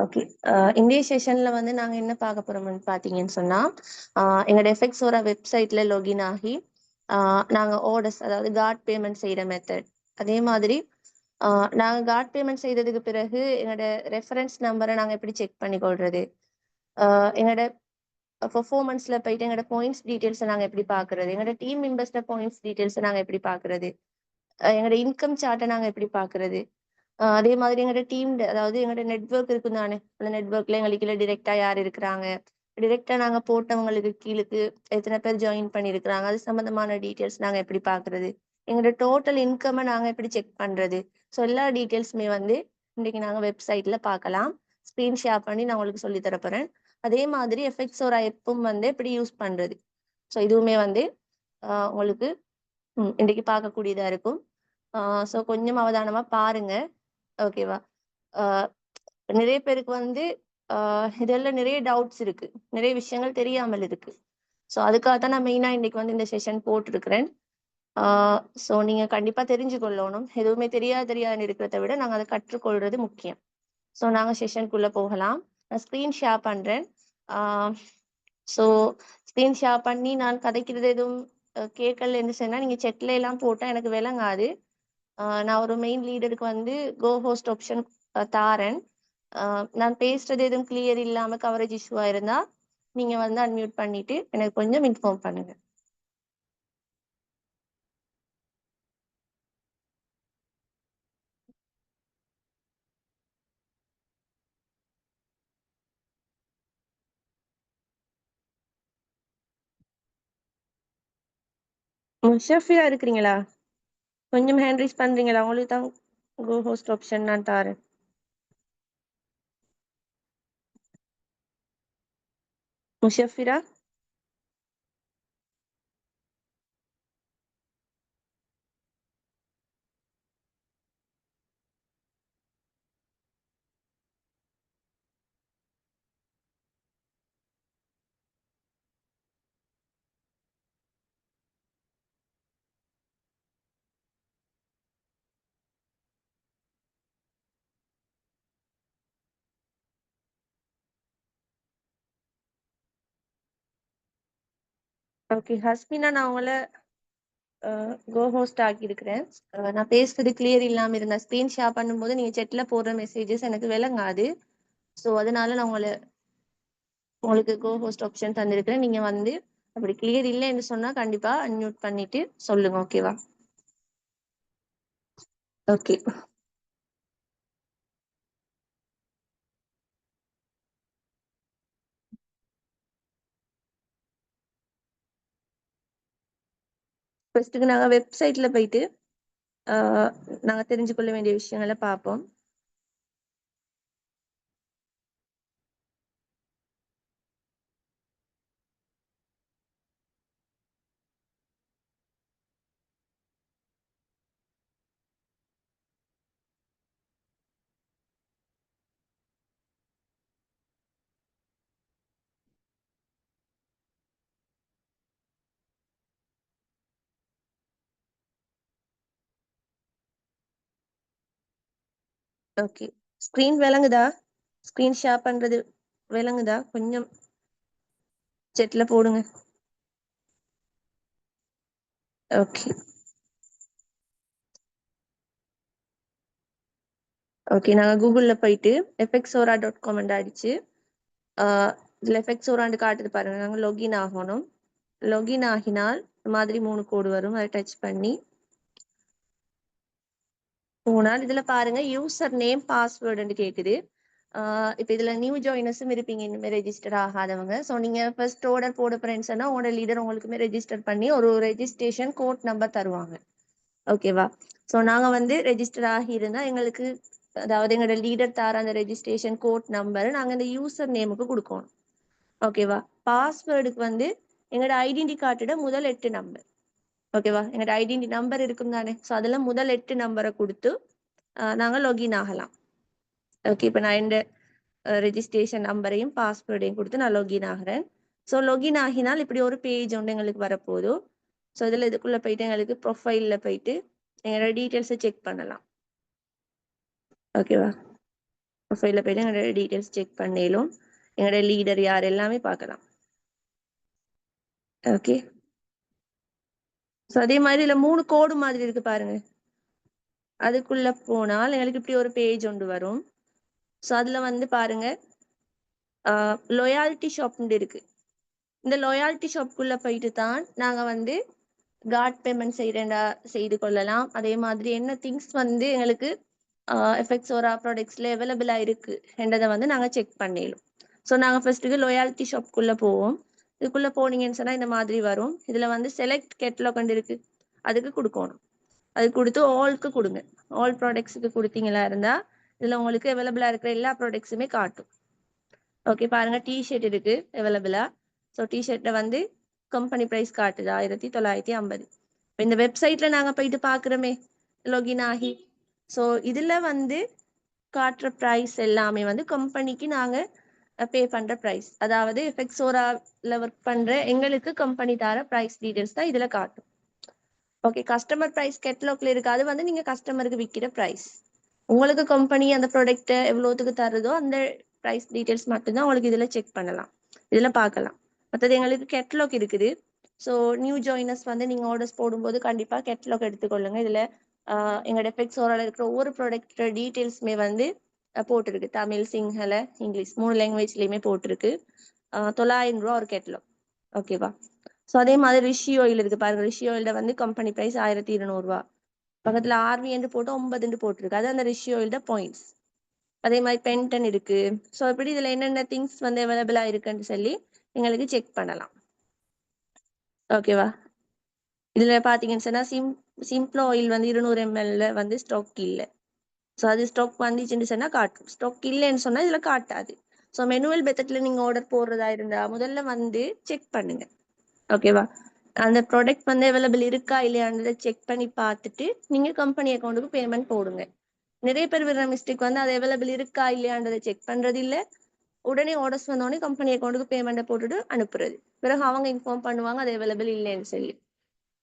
Okay. இன்றைய செஷன்ல வந்து நாங்க என்ன பார்க்க போறோம்னு பார்த்தீங்கன்னு சொன்னா, எங்களோட எஃபெக்ட்ஸோட வெப்சைட்ல லாகின் ஆகி, நாங்க ஆர்டர்ஸ் அதாவது கார்ட் பேமெண்ட் செய்ற மெத்தட். அதே மாதிரி நாங்க கார்ட் பேமெண்ட் செய்ததுக்கு பிறகு எங்களோட ரெஃபரன்ஸ் நம்பர நாங்க எப்படி செக் பண்ணிக்கொள்றது? எங்களோட பெர்ஃபார்மன்ஸ்ல போயிட்டு எங்களோட பாயிண்ட்ஸ் டீட்டெயில்ஸ நாங்க எப்படி பார்க்கறது? எங்களோட டீம் மெம்பர்ஸ்ட பாயிண்ட்ஸ் டீட்டெயில்ஸ நாங்க எப்படி பார்க்கறது? எங்களோட இன்கம் சார்ட்ட நாங்க எப்படி பார்க்கறது? அதே மாதிரி எங்களோட டீம் அதாவது எங்களோட நெட்வொர்க் இருக்கும் தானே, அந்த நெட்வொர்க்ல எங்களுக்கு கீழ டிரெக்ட்டா யார் இருக்கிறாங்க, டிரெக்ட்டா நாங்க போட்டவங்களுக்கு கீழுக்கு எத்தனை பேர் ஜாயின் பண்ணியிருக்கிறாங்க, அது சம்பந்தமான டீட்டெயில்ஸ் நாங்க எப்படி பார்க்கறது, எங்களோட டோட்டல் இன்கம்மை நாங்க எப்படி செக் பண்றது. ஸோ எல்லா டீட்டெயில்ஸுமே வந்து இன்னைக்கு நாங்க வெப்சைட்ல பார்க்கலாம். ஸ்க்ரீன் ஷேர் பண்ணி நான் உங்களுக்கு சொல்லி தரப்போறேன். அதே மாதிரி எஃபெக்ட்ஸோட ஆப்பும் வந்து எப்படி யூஸ் பண்றது. ஸோ இதுவுமே வந்து உங்களுக்கு இன்னைக்கு பார்க்கக்கூடியதா இருக்கும். ஸோ கொஞ்சம் அவதானமா பாருங்க. ஓகேவா? ஆஹ் நிறைய பேருக்கு வந்து இதெல்லாம் நிறைய டவுட்ஸ் இருக்கு, நிறைய விஷயங்கள் தெரியாமல் இருக்கு. ஸோ அதுக்காக தான் நான் மெயினா இன்னைக்கு வந்து இந்த செஷன் போட்டிருக்கிறேன். ஸோ நீங்க கண்டிப்பா தெரிஞ்சு கொள்ளணும். எதுவுமே தெரியாதுன்னு இருக்கிறத விட நாங்க அதை கற்றுக்கொள்றது முக்கியம். ஸோ நாங்க செஷனுக்குள்ள போகலாம். நான் ஸ்க்ரீன் ஷேர் பண்றேன். ஸோ ஸ்க்ரீன் ஷேர் பண்ணி நான் கதைக்கிறது எதுவும் கேட்கலன்னு சொன்னா நீங்க செட்ல எல்லாம் போட்டா எனக்கு விளங்காது. நான் ஒரு மெயின் லீடருக்கு வந்து கோ ஹோஸ்ட் ஆப்ஷன் தாரேன். நான் பேசுறது எதுவும் கிளியர் இல்லாம கவரேஜ் இஷ்யூவா இருந்தா நீங்க வந்து அன்மியூட் பண்ணிட்டு எனக்கு கொஞ்சம் இன்ஃபார்ம் பண்ணுங்க. முஷஃபியா இருக்கிறீங்களா? கொஞ்சம் ஹேண்ட் ரைஸ் பண்றீங்களா? உங்களுக்கு தான் கோ ஹோஸ்ட் ஆப்ஷன் நான் தாரேன். முஷஃபிரா. ஓகே ஹஸ்மினா, நான் உங்களை கோ ஹோஸ்ட் ஆக்கி இருக்கிறேன். நான் பேசுறது கிளியர் இல்லாம இருந்தா ஸ்க்ரீன் ஷேர் பண்ணும்போது நீங்க செட்ல போடுற மெசேஜஸ் எனக்கு விளங்காது. ஸோ அதனால நான் உங்களுக்கு கோ ஹோஸ்ட் ஆப்ஷன் தந்திருக்கிறேன். நீங்க வந்து அப்படி கிளியர் இல்லைன்னு சொன்னா கண்டிப்பா அன்மியூட் பண்ணிட்டு சொல்லுங்க. ஓகேவா? ஓகே. ஃபர்ஸ்ட்டுக்கு நாங்க வெப்சைட்ல போயிட்டு நாங்க தெரிஞ்சு கொள்ள வேண்டிய விஷயங்களை பார்ப்போம். ஓகே. ஸ்க்ரீன் விளங்குதா? ஸ்க்ரீன் ஷேர் பண்றது விளங்குதா? கொஞ்சம் செட்ல போடுங்க. ஓகே. ஓகே, நாங்க கூகுள்ல போயிட்டு fxora.com அடிச்சு இதுல எஃபெக்ட்ஸோரான்னு காட்டுது பாருங்க. நாங்க லொகின் ஆகணும். லொகின் ஆகினால் இந்த மாதிரி 3 கோடு வரும். அதை டச் பண்ணி போனால் இதுல பாருங்க யூசர் நேம் பாஸ்வேர்டுன்னு கேக்குது. இப்ப இதுல நியூ ஜாயினர்ஸும் இருப்பீங்க, இனிமே ரெஜிஸ்டர் ஆகாதவங்க. ஸோ நீங்க ஃபர்ஸ்ட் ஆர்டர் போட ஃப்ரெண்ட்ஸ்னா உங்களோட லீடர் உங்களுக்குமே ரெஜிஸ்டர் பண்ணி ஒரு ரெஜிஸ்ட்ரேஷன் கோட் நம்பர் தருவாங்க. ஓகேவா? ஸோ நாங்க வந்து ரெஜிஸ்டர் ஆகியிருந்தா எங்களுக்கு அதாவது எங்களோட லீடர் தார அந்த ரெஜிஸ்ட்ரேஷன் கோட் நம்பர் நாங்க இந்த யூசர் நேமுக்கு கொடுக்கணும். ஓகேவா? பாஸ்வேர்டுக்கு வந்து எங்களோட ஐடென்டி கார்டோட முதல் 8 நம்பர். ஓகேவா? எங்களோட ஐடென்டி நம்பர் இருக்கும் தானே, ஸோ அதுல முதல் 8 நம்பரை கொடுத்து நாங்க லாகின் ஆகலாம். ஓகே, இப்போ நான் இந்த ரெஜிஸ்ட்ரேஷன் நம்பரையும் பாஸ்வேர்டையும் கொடுத்து நான் லாகின் ஆகிறேன். ஸோ லாகின் ஆகினால் இப்படி ஒரு பேஜ் ஒன்று எங்களுக்கு வரப்போதும். ஸோ இதில் இதுக்குள்ள போயிட்டு எங்களுக்கு ப்ரொஃபைலில் போயிட்டு எங்களோட டீட்டெயில்ஸை செக் பண்ணலாம். ஓகேவா? ப்ரொஃபைல போயிட்டு எங்களோட டீட்டெயில்ஸ் செக் பண்ணிலும் எங்களோட லீடர் யார் எல்லாமே பார்க்கலாம். ஓகே, ஸோ அதே மாதிரி இதுல 3 கோடு மாதிரி இருக்கு பாருங்க. அதுக்குள்ள போனால் எங்களுக்கு இப்படி ஒரு பேஜ் ஒன்று வரும். ஸோ அதுல வந்து பாருங்க லொயாலிட்டி ஷாப்னு இருக்கு. இந்த லொயாலிட்டி ஷாப்குள்ள போயிட்டு தான் நாங்க வந்து கார்ட் பேமெண்ட் செய்து கொள்ளலாம். அதே மாதிரி என்ன திங்ஸ் வந்து எங்களுக்கு எஃபெக்ட்ஸோரா ப்ராடக்ட்ஸ்ல அவைலபிளா இருக்கு என்றதை வந்து நாங்க செக் பண்ணிடலாம். ஸோ நாங்க ஃபர்ஸ்ட்டுக்கு லொயாலிட்டி ஷாப்குள்ள போவோம். இதுக்குள்ள போனீங்கன்னு சொன்னா இந்த மாதிரி வரும். இதுல வந்து செலக்ட் கேட்டலாக் வந்து இருக்கு, அதுக்கு கொடுக்கணும். அது கொடுத்து ஆல்க்கு கொடுங்க. ஆல் ப்ராடக்ட்ஸுக்கு கொடுத்தீங்களா இருந்தா இதுல உங்களுக்கு அவைலபிளா இருக்கிற எல்லா ப்ராடக்ட்ஸுமே காட்டும். ஓகே, பாருங்க டிஷர்ட் இருக்கு அவைலபிளா. ஸோ டிஷர்ட்டை வந்து கம்பெனி ப்ரைஸ் காட்டுது 1950. இந்த வெப்சைட்ல நாங்க போயிட்டு பாக்குறோமே லாகின் ஆகி, ஸோ இதுல வந்து காட்டுற ப்ரைஸ் எல்லாமே வந்து கம்பெனிக்கு நாங்க பே பண்ற ப்ரைஸ், அதாவது எஃபெக்ட்ஸோரால ஒர்க் பண்ற எங்களுக்கு கம்பெனி தர ப்ரைஸ் டீடைல்ஸ் தான் இதுல காட்டும். ஓகே, கஸ்டமர் ப்ரைஸ் கேட்டலாக்ல இருக்கு, அது வந்து நீங்க கஸ்டமருக்கு விற்கிற ப்ரைஸ். உங்களுக்கு கம்பெனி அந்த ப்ராடக்ட்டை எவ்வளோத்துக்கு தருதோ அந்த ப்ரைஸ் டீடைல்ஸ் மட்டும்தான் உங்களுக்கு இதுல செக் பண்ணலாம், இதுல பார்க்கலாம். மற்றது எங்களுக்கு கேட்டலாக் இருக்குது. ஸோ நியூ ஜாயினர்ஸ் வந்து நீங்க ஆர்டர்ஸ் போடும்போது கண்டிப்பா கேட்டலாக் எடுத்துக்கொள்ளுங்க. இதுல எங்களோட எஃபெக்ட்ஸோரால இருக்கிற ஒவ்வொரு ப்ராடக்ட் டீடைல்ஸுமே வந்து போட்டிருக்கு. தமிழ், சிங்கள, இங்கிலீஷ் 3 லாங்குவேஜ்லயுமே போட்டிருக்கு. 900 ரூபா ஒரு கேட்டலாக். ஓகேவா? ஸோ அதே மாதிரி ரிஷி ஆயில் இருக்கு பாருங்க. ரிஷி ஆயில வந்து கம்பெனி பிரைஸ் 1200 ரூபா. பக்கத்துல ஆர்வி என்று போட்டு 9 போட்டிருக்கு, அது அந்த ரிஷி ஆயில்ட பாயிண்ட்ஸ். அதே மாதிரி பென்டன் இருக்கு. ஸோ இப்படி இதுல என்னென்ன திங்ஸ் வந்து அவைலபிளா இருக்குன்னு சொல்லி எங்களுக்கு செக் பண்ணலாம். ஓகேவா? இதுல பாத்தீங்கன்னு சொன்னா சிம்பிள் ஆயில் வந்து 200 ml வந்து ஸ்டாக் இல்லை. ஸோ அது ஸ்டாக் வந்துச்சுன்னு சொன்னா காட்டும், ஸ்டாக் இல்லைன்னு சொன்னா இதுல காட்டாது. ஸோ மெனுவல் மெத்தட்ல நீங்க ஆர்டர் போடுறதா இருந்தா முதல்ல வந்து செக் பண்ணுங்க. ஓகேவா? அந்த ப்ராடக்ட் வந்து அவைலபிள் இருக்கா இல்லையான்றதை செக் பண்ணி பார்த்துட்டு நீங்க கம்பெனி அக்கௌண்ட்டுக்கு பேமெண்ட் போடுங்க. நிறைய பேர் விடுற மிஸ்டேக் வந்து அது அவைலபிள் இருக்கா இல்லையான்றதை செக் பண்றது இல்லை, உடனே ஆர்டர்ஸ் வந்தோடனே கம்பெனி அக்கௌண்ட்டுக்கு பேமெண்ட்டை போட்டுட்டு அனுப்புறது. பிறகு அவங்க இன்ஃபார்ம் பண்ணுவாங்க அது அவைலபிள் இல்லைன்னு சொல்லி,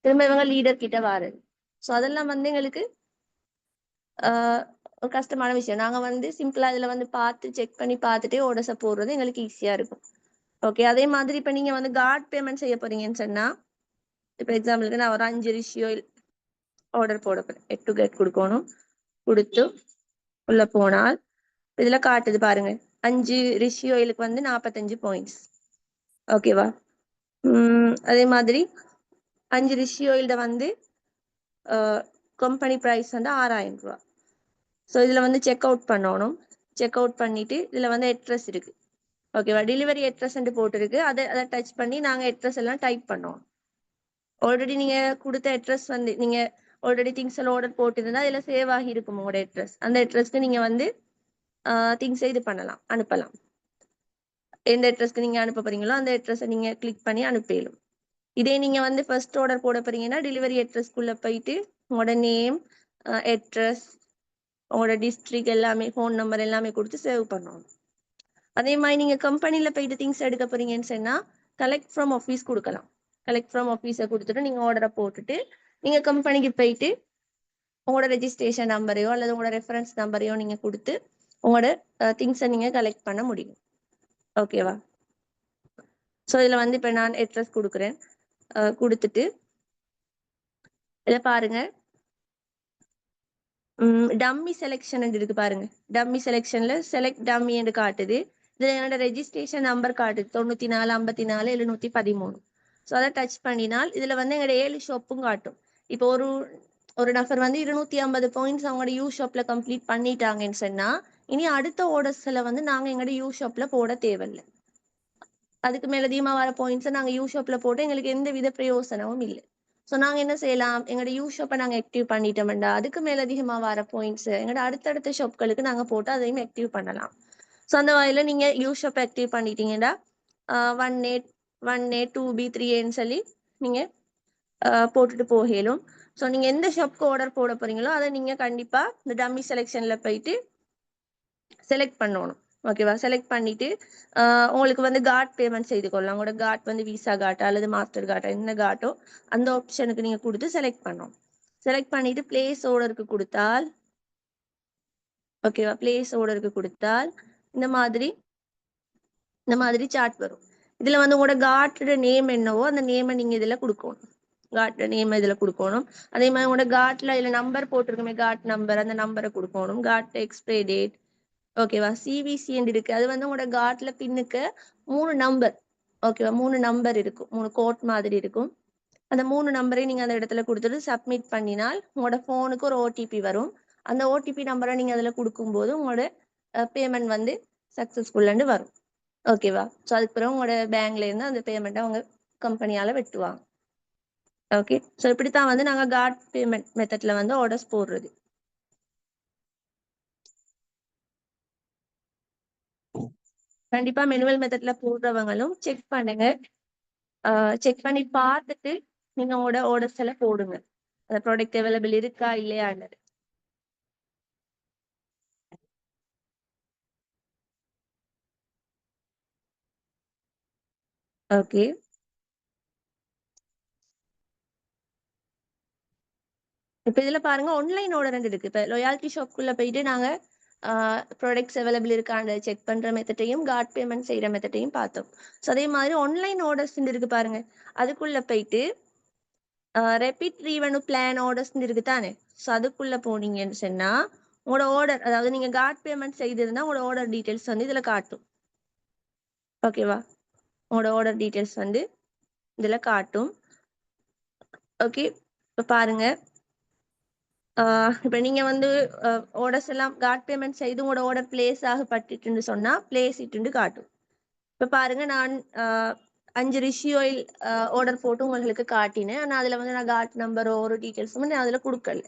திரும்ப இவங்க லீடர் கிட்ட வாரது. ஸோ அதெல்லாம் வந்து எங்களுக்கு ஒரு கஷ்டமான விஷயம். நாங்க வந்து சிம்பிளா இதுல வந்து பார்த்து செக் பண்ணி பார்த்துட்டே ஆர்டர்ஸை போடுறது எங்களுக்கு ஈஸியா இருக்கும். ஓகே, அதே மாதிரி இப்ப நீங்க வந்து கார்ட் பேமெண்ட் செய்ய போறீங்கன்னு சொன்னா, இப்ப எக்ஸாம்பிளுக்கு நான் ஒரு 5 ரிஷியோ ஆர்டர் போட போறேன். 8 கேட் கொடுக்கணும். கொடுத்து உள்ள போனால் இதுல காட்டுது பாருங்க, 5 ரிஷி ஆயிலுக்கு வந்து 45 பாயிண்ட்ஸ். ஓகேவா? அதே மாதிரி 5 ரிஷி ஆயில்ட வந்து கம்பெனி பிரைஸ் வந்து 6000 ரூபா. ஸோ இதுல வந்து செக் அவுட் பண்ணணும். செக் அவுட் பண்ணிட்டு இதுல வந்து அட்ரஸ் இருக்கு. ஓகேவா? டெலிவரி அட்ரஸ் போட்டுருக்கு, அதை டச் பண்ணி நாங்க அட்ரஸ் எல்லாம் டைப் பண்ணோம். ஆல்ரெடி நீங்க கொடுத்த அட்ரஸ் வந்து நீங்க ஆல்ரெடி திங்ஸ் எல்லாம் ஆர்டர் போட்டுருந்தா இதுல சேவ் ஆகி இருக்கும் உங்களோட அட்ரஸ். அந்த அட்ரஸ்க்கு நீங்க வந்து திங்ஸ் இது பண்ணலாம், அனுப்பலாம். எந்த அட்ரஸ்க்கு நீங்க அனுப்ப போறீங்களோ அந்த அட்ரஸை நீங்க கிளிக் பண்ணி அனுப்பிடும். இதே நீங்க வந்து ஃபர்ஸ்ட் ஆர்டர் போட போறீங்கன்னா டெலிவரி அட்ரஸ்க்குள்ள போயிட்டு உங்களோட நேம், அட்ரஸ், உங்களோட டிஸ்ட்ரிக்ட் எல்லாமே, ஃபோன் நம்பர் எல்லாமே கொடுத்து சேவ் பண்ணணும். அதே மாதிரி நீங்க கம்பெனில போயிட்டு திங்ஸ் எடுக்க போறீங்கன்னு சொன்னா கலெக்ட் ஃப்ரம் ஆஃபீஸ் கொடுக்கலாம். கலெக்ட் ஃப்ரம் ஆஃபீஸை கொடுத்துட்டு நீங்க ஆர்டரை போட்டுட்டு நீங்க கம்பெனிக்கு போயிட்டு உங்களோட ரெஜிஸ்ட்ரேஷன் நம்பரையோ அல்லது உங்களோட ரெஃபரன்ஸ் நம்பரையோ நீங்க கொடுத்து உங்களோட திங்ஸை நீங்க கலெக்ட் பண்ண முடியும். ஓகேவா? ஸோ இதுல வந்து இப்ப நான் அட்ரஸ் கொடுக்குறேன். கொடுத்துட்டு இதை பாருங்க, டம்மி செலெக்ஷன் இருக்கு பாருங்க. டம்மி செலெக்ஷன்ல செலக்ட் டம்மி என்று காட்டுது. இதுல என்னோட ரெஜிஸ்ட்ரேஷன் நம்பர் காட்டுது 94 54 713. ஸோ அதை டச் பண்ணினால் இதுல வந்து எங்களோட 7 ஷாப்பும் காட்டும். இப்போ ஒரு நபர் வந்து 250 பாயிண்ட்ஸ் அவங்களோட யூ ஷாப்ல கம்ப்ளீட் பண்ணிட்டாங்கன்னு சொன்னா இனி அடுத்த ஆர்டர்ஸ்ல வந்து நாங்க எங்களோட யூ ஷாப்ல போட தேவையில்லை. அதுக்கு மேல அதிகமா வர பாயிண்ட்ஸை நாங்க யூ ஷாப்ல போட்டு எங்களுக்கு எந்த வித பிரயோசனமும் இல்லை. ஸோ நாங்க என்ன செய்யலாம், எங்களோட யூ ஷாப்பை நாங்க ஆக்டிவ் பண்ணிட்டோம்டா அதுக்கு மேல அதிகமா வர பாயிண்ட்ஸ் எங்களோட அடுத்தடுத்த ஷாப்களுக்கு நாங்க போட்டு அதையும் ஆக்டிவ் பண்ணலாம். ஸோ அந்த வகையில நீங்க யூ ஷாப் ஆக்டிவ் பண்ணிட்டீங்கன்னா 1A 1A 2B 3Aன்னு சொல்லி நீங்க போட்டுட்டு போகலும். ஸோ நீங்க எந்த ஷாப்க்கு ஆர்டர் போட போறீங்களோ அதை நீங்க கண்டிப்பா இந்த டம்மி செலெக்ஷன்ல போயிட்டு செலக்ட் பண்ணணும். ஓகேவா? செலக்ட் பண்ணிட்டு உங்களுக்கு வந்து கார்ட் பேமெண்ட் செய்து கொள்ளலாம். உங்களோட கார்ட் வந்து விசா கார்ட்டா அல்லது மாஸ்டர் கார்ட்டா, என்ன கார்ட்டோ அந்த ஆப்ஷனுக்கு நீங்க கொடுத்து செலக்ட் பண்ணணும். செலக்ட் பண்ணிட்டு பிளேஸ் ஆர்டருக்கு கொடுத்தால் ஓகேவா? பிளேஸ் ஆர்டருக்கு கொடுத்தால் இந்த மாதிரி சார்ட் வரும். இதுல வந்து உங்களோட கார்டோட நேம் என்னவோ அந்த நேமை நீங்க இதுல கொடுக்கணும். கார்ட் நேம் இதுல கொடுக்கணும். அதே மாதிரி உங்களோட கார்ட்ல இதுல நம்பர் போட்டிருக்குமே, கார்ட் நம்பர், அந்த நம்பரை கொடுக்கணும். கார்ட் எக்ஸ்பைரி டேட், ஓகேவா? சிவிசி இருக்கு, அது வந்து உங்களோட கார்ட்ல பின்னுக்கு 3 நம்பர், ஓகேவா? 3 நம்பர் இருக்கும், 3 கோட் மாதிரி இருக்கும். அந்த 3 நம்பரையும் நீங்க அந்த இடத்துல கொடுத்துட்டு சப்மிட் பண்ணினால் உங்களோட போனுக்கு ஒரு ஓடிபி வரும். அந்த ஓடிபி நம்பரை நீங்க அதுல கொடுக்கும்போது உங்களோட பேமெண்ட் வந்து சக்சஸ்ஃபுல்லு வரும். ஓகேவா? ஸோ அதுக்கு பிறகு உங்களோட பேங்க்ல இருந்து அந்த பேமெண்ட்டை அவங்க கம்பெனியால வெட்டுவாங்க. ஓகே, ஸோ இப்படித்தான் வந்து நாங்க கார்ட் பேமெண்ட் மெத்தட்ல வந்து ஆர்டர்ஸ் போடுறது. கண்டிப்பா மெனுவல் மெத்தட்ல போடுறவங்களும் செக் பண்ணுங்க. செக் பண்ணி பார்த்துட்டு நீங்க உங்களோட ஆர்டர்ஸ் எல்லாம் போடுங்க. அந்த ப்ராடக்ட் அவைலபிள் இருக்கா இல்லையான்னு. ஓகே, இப்ப இதுல பாருங்க ஆன்லைன் ஆர்டர் இருக்கு. இப்ப லாயாலிட்டி ஷாப்குள்ள போயிட்டு நாங்க ப்ராடக்ட்ஸ் அவைலபிள் இருக்கான்னு செக் பண்ற மெத்தட்டையும் கார்ட் பேமெண்ட் செய்யற மெத்தட்டையும் பார்த்தோம். ஸோ அதே மாதிரி ஆன்லைன் ஆர்டர்ஸ் இருக்கு பாருங்க. அதுக்குள்ள போயிட்டு ரெபிட் ரீவென்யூ பிளான் ஆர்டர்ஸ் இருக்கு தானே. ஸோ அதுக்குள்ள போனீங்கன்னு சொன்னா உங்களோட ஆர்டர், அதாவது நீங்க கார்ட் பேமெண்ட் செய்திருந்தா உங்களோட ஆர்டர் டீடைல்ஸ் வந்து இதுல காட்டும். ஓகேவா? உங்களோட ஆர்டர் டீடைல்ஸ் வந்து இதுல காட்டும். ஓகே, இப்ப பாருங்க. இப்ப நீங்க வந்து ஆர்டர்ஸ் எல்லாம் கார்ட் பேமெண்ட் செய்து உங்களோட ஆர்டர் பிளேஸ் ஆகப்பட்டுன்னு சொன்னா பிளேஸ் இட்டுன்னு காட்டும். இப்ப பாருங்க, நான் 5 ரிஷி ஆயில் ஆர்டர் போட்டு உங்களுக்கு காட்டினேன். ஆனா அதுல வந்து நான் கார்ட் நம்பரோ ஒரு டீடைல்ஸும் நான் அதுல கொடுக்கல.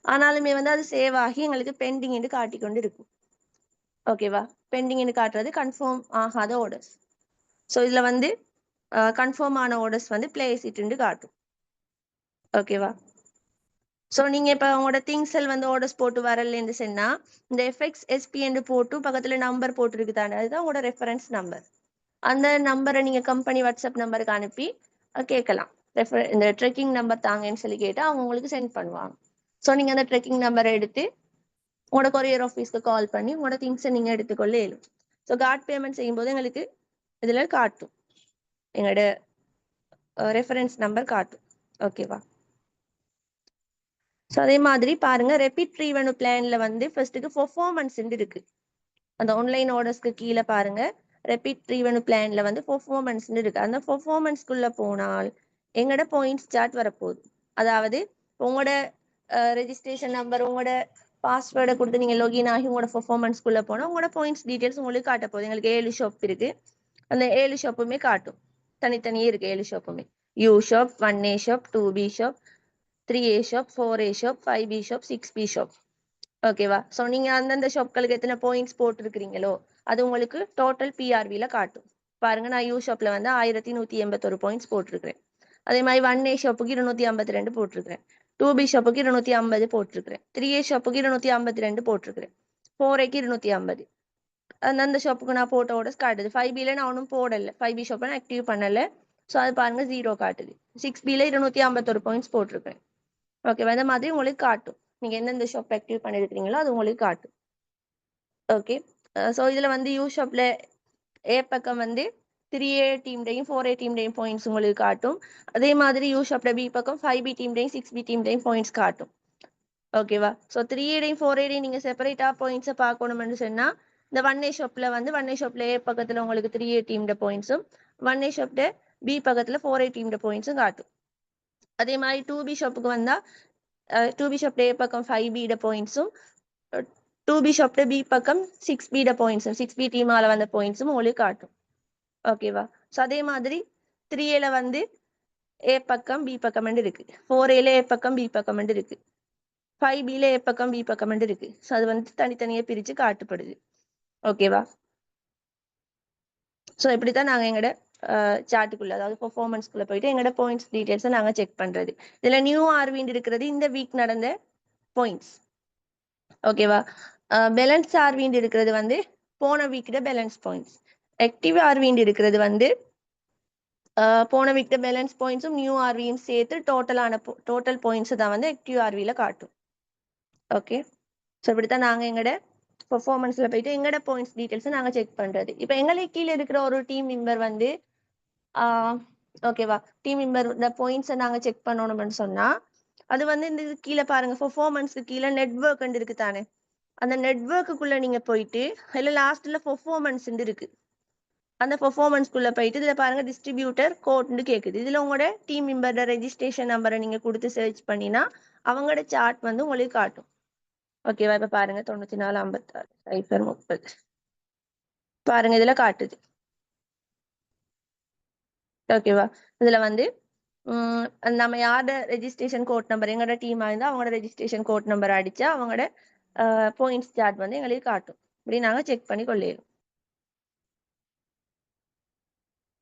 ஆனாலுமே வந்து அது சேவ் ஆகி எங்களுக்கு பெண்டிங் என்று காட்டிக்கொண்டு இருக்கும். ஓகேவா? பெண்டிங் என்று காட்டுறது கன்ஃபார்ம் ஆகாத ஆர்டர்ஸ். ஸோ இதுல வந்து கன்ஃபார்ம் ஆன ஆர்டர்ஸ் வந்து பிளேஸ் இட்டுன்னு காட்டும். ஓகேவா? ஸோ நீங்க இப்ப உங்களோட திங்ஸல் வந்து ஆர்டர்ஸ் போட்டு வரலன்னு சொன்னா இந்த எஃப்எக்ஸ் எஸ்பி என்று போட்டு பக்கத்துல நம்பர் போட்டுருக்கு தானே, அதுதான் உங்களோட ரெஃபரன்ஸ் நம்பர். அந்த நம்பரை நீங்க கம்பெனி வாட்ஸ்அப் நம்பருக்கு அனுப்பி கேட்கலாம். இந்த ட்ரெக்கிங் நம்பர் தாங்கன்னு சொல்லி கேட்டு அவங்க உங்களுக்கு சென்ட் பண்ணுவாங்க. ஸோ நீங்க அந்த ட்ரெக்கிங் நம்பரை எடுத்து உங்களோட கொரியர் ஆஃபீஸ்க்கு கால் பண்ணி உங்களோட திங்ஸை நீங்க எடுத்துக்கொள்ள இயலும். ஸோ கார்ட் பேமெண்ட் செய்யும்போது எங்களுக்கு இதுல காட்டும், எங்களோட ரெஃபரன்ஸ் நம்பர் காட்டும். ஓகேவா? ஸோ அதே மாதிரி பாருங்க, ரெபிட் ரீவென்யூ பிளான்ல வந்து ஃபர்ஸ்ட்டுக்கு பெர்ஃபார்மன்ஸ் இருக்கு. அந்த ஆன்லைன் ஆர்டர்ஸ்க்கு கீழே பாருங்க, ரெபிட் ரீவென்யூ பிளான்ல வந்து பெர்ஃபார்மன்ஸ் இருக்கு. அந்த பெர்ஃபார்மன்ஸ்குள்ள போனால் எங்களோட பாயிண்ட்ஸ் சார்ட் வரப்போகுது. அதாவது உங்களோட ரெஜிஸ்ட்ரேஷன் நம்பர், உங்களோட பாஸ்வேர்டை கொடுத்து நீங்க லாகின் ஆகி உங்களோட பெர்ஃபார்மன்ஸ்குள்ள போனால் உங்களோட பாயிண்ட்ஸ் டீடைல்ஸ் உங்களுக்கு காட்ட போகுது. எங்களுக்கு 7 ஷாப் இருக்கு. அந்த 7 ஷாப்புமே காட்டும். தனித்தனியே இருக்கு 7 ஷாப்புமே. U shop, 1A shop, 2B shop, 3A shop, 4A shop, 5B shop, 6B shop. ஓகேவா? ஸோ நீங்க அந்தந்த ஷாப்களுக்கு எத்தனை பாயிண்ட்ஸ் போட்டிருக்கிறீங்களோ அது உங்களுக்கு டோட்டல் பிஆர்வில காட்டும். பாருங்க, நான் யூ ஷாப்ல வந்து 1181 பாயிண்ட்ஸ் போட்டிருக்கிறேன். அதே மாதிரி 1A ஷாப்புக்கு 252 போட்டிருக்கிறேன். 2B ஷாப்புக்கு 250 போட்டிருக்கிறேன். 3A ஷாப்புக்கு 252 போட்டிருக்கிறேன். 4Aக்கு 250. அந்தந்த ஷாப்புக்கு நான் போட்ட ஆர்டர்ஸ் காட்டுது. 5Bல நான் ஒன்றும் போடல, 5B ஷாப்பை நான் ஆக்டிவ் பண்ணல. ஸோ அது பாருங்க 0 காட்டுது. 6Bல 251 பாயிண்ட்ஸ் போட்டிருக்கேன். ஓகேவா? இந்த மாதிரி உங்களுக்கு காட்டும். நீங்க எந்தெந்த ஷாப் ஆக்டிவ் பண்ணிருக்கீங்களோ அது உங்களுக்கு காட்டும். ஓகே, ஸோ இதுல வந்து யூ ஷாப்ல ஏ பக்கம் வந்து 3A டீம்டையும் 4A டீம்டையும் பாயிண்ட்ஸ் உங்களுக்கு காட்டும். அதே மாதிரி யூ ஷாப்ல பி பக்கம் 5B டீம்டையும் 6B டீம்டையும் பாயிண்ட்ஸ் காட்டும். ஓகேவா? ஸோ 3Aடையும் 4Aடையும் நீங்க செப்பரேட்டா பாயிண்ட்ஸை பார்க்கணும்னு சொன்னா இந்த 1A ஷாப்ல வந்து 1A ஷாப்ல ஏ பக்கத்துல உங்களுக்கு 3A டீம்ட பாயிண்ட்ஸும் 1A ஷாப்ல பி பக்கத்துல 4A டீம்ட பாயிண்ட்ஸும் காட்டும். அதே மாதிரி 2B ஷாப்புக்கு வந்தா 2B ஷாப்ல ஏ பக்கம் 5B பாயிண்ட்ஸும் 2B ஷாப்ல பி பக்கம் 6B பாயிண்ட்ஸும் 6B டீமால வந்த பாயிண்ட்ஸும் உங்களுக்கு காட்டும். ஓகேவா? ஸோ அதே மாதிரி 3Aல வந்து ஏ பக்கம் பி பக்கம் இருக்கு, 4Aல ஏ பக்கம் பி பக்கம் இருக்கு, 5Bல ஏ பக்கம் பி பக்கம் இருக்கு. ஸோ அது வந்து தனித்தனியா பிரிச்சு காட்டப்படுது. ஓகேவா? ஸோ இப்படித்தான் நாங்க எங்களோட சார்ட்டுக்குள்ள, அதாவது பெர்ஃபார்மன்ஸ்குள்ள போயிட்டு எங்களோட பாயிண்ட்ஸ் டீடைல்ஸை நாங்க செக் பண்றது. இதுல நியூ ஆர்விண்ட் இருக்கிறது இந்த வீக் நடந்த பாயிண்ட்ஸ். ஓகேவா? பேலன்ஸ் ஆர்விண்ட் இருக்கிறது வந்து போன வீக்ல பேலன்ஸ் பாயிண்ட்ஸ். ஆக்டிவ் ஆர்விண்ட் இருக்கிறது வந்து போன வீக்ல பேலன்ஸ் பாயிண்ட்ஸும் நியூ ஆர்வியும் சேர்த்து டோட்டல் பாயிண்ட்ஸ் தான் வந்து ஆக்டிவ் ஆர்வியில காட்டும். ஓகே, ஸோ இப்படித்தான் நாங்க எங்களோட பெர்ஃபார்மன்ஸ்ல போயிட்டு எங்களோட பாயிண்ட்ஸ் டீடைல்ஸ் நாங்க செக் பண்றது. இப்ப எங்களுக்கு கீழே இருக்கிற ஒரு டீம் மெம்பர் வந்து ஓகேவா, டீம் மெம்பர் பாயிண்ட்ஸை நாங்க செக் பண்ணணும்னு சொன்னா அது வந்து இந்த கீழே பாருங்க, பெர்ஃபார்மன்ஸ்க்கு கீழே நெட்வொர்க் இருக்கு தானே, அந்த நெட்வொர்க்குள்ள நீங்க போயிட்டு இல்ல லாஸ்ட்ல பெர்ஃபார்மன்ஸ் இருக்கு, அந்த பெர்ஃபார்மன்ஸ்குள்ள போயிட்டு இதுல பாருங்க டிஸ்ட்ரிபியூட்டர் கோட்னு கேக்குது. இதுல உங்களோட டீம் மெம்பரோட ரெஜிஸ்ட்ரேஷன் நம்பரை நீங்க கொடுத்து சர்ச் பண்ணினா அவங்களோட சார்ட் வந்து உங்களுக்கு காட்டும். ஓகேவா, இப்ப பாருங்க 9456 030 பாருங்க இதுல காட்டுது. ஓகேவா, இதுல வந்து நம்ம யாரோட ரெஜிஸ்ட்ரேஷன் கோட் நம்பர் எங்களோட டீமா இருந்தா அவங்களோட ரெஜிஸ்ட்ரேஷன் கோட் நம்பர் அடிச்சா அவங்களோட பாயிண்ட்ஸ் சார்ட் வந்து எங்களுக்கு காட்டும். இப்படி நாங்க செக் பண்ணி கொள்ளிடும்.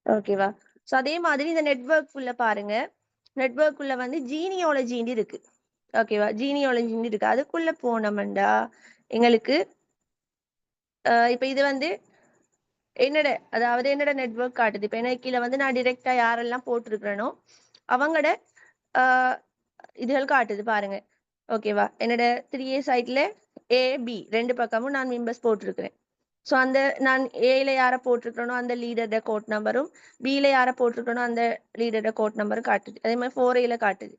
ஓகேவா, ஸோ அதே மாதிரி இந்த நெட்வொர்க் உள்ள பாருங்க, நெட்வொர்க் உள்ள வந்து ஜீனியாலஜின்னு இருக்கு. ஓகேவா, ஜீனியாலஜின்னு இருக்கு. அதுக்குள்ள போனோம்டா எங்களுக்கு இப்ப இது வந்து என்னோட நெட்வொர்க் காட்டுது. இப்ப எனக்கு கீழே வந்து நான் டிரெக்டா யாரெல்லாம் போட்டிருக்கிறேனோ அவங்களோட இதுகள் காட்டுது பாருங்க. ஓகேவா, என்னோட 3A சைட்ல AB ரெண்டு பக்கமும் நான் மெம்பர்ஸ் போட்டிருக்கிறேன். ஸோ அந்த நான் ஏல யாரை போட்டிருக்கிறனோ அந்த லீடரோட கோட் நம்பரும், பில யாரை போட்டிருக்கணும் அந்த லீடரோட கோட் நம்பரும் காட்டுது. அதே மாதிரி 4Aல காட்டுது,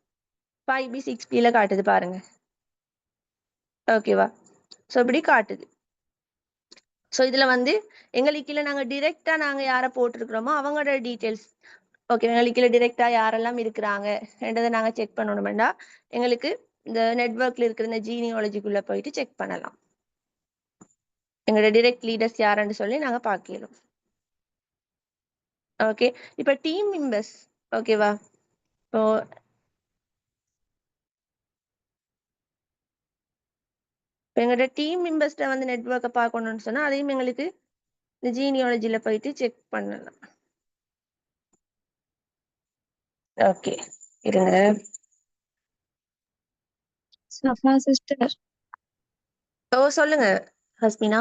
5B 6Bல காட்டுது பாருங்க. ஓகேவா, ஸோ இப்படி காட்டுது. ஸோ இதுல வந்து எங்களுக்கு நாங்க டிரெக்டா நாங்க யாரை போட்டிருக்கிறோமோ அவங்களோட டீட்டெயில்ஸ், ஓகே, எங்களுக்கு டிரெக்டா யாரெல்லாம் இருக்கிறாங்க என்றதை நாங்க செக் பண்ணணும்னா எங்களுக்கு இந்த நெட்வொர்க்ல இருக்கிற இந்த ஜீனியாலஜிக்குள்ள போயிட்டு செக் பண்ணலாம். எங்களோட டிரெக்ட் லீடர்ஸ் யாருன்னு சொல்லி நாங்க பார்க்கலாம். ஓகே, இப்ப டீம் மெம்பர்ஸ் ஓகேவா, இப்போ எங்களோட டீம் மெம்பர்ஸ்ட வந்து நெட்வொர்க்கை பார்க்கணும்னு சொன்னா அதையும் எங்களுக்கு இந்த ஜீனியாலஜில போயிட்டு செக் பண்ணலாம். ஓகே, இருங்க. Safa sister. ஓ சொல்லுங்க ஹஸ்மினா.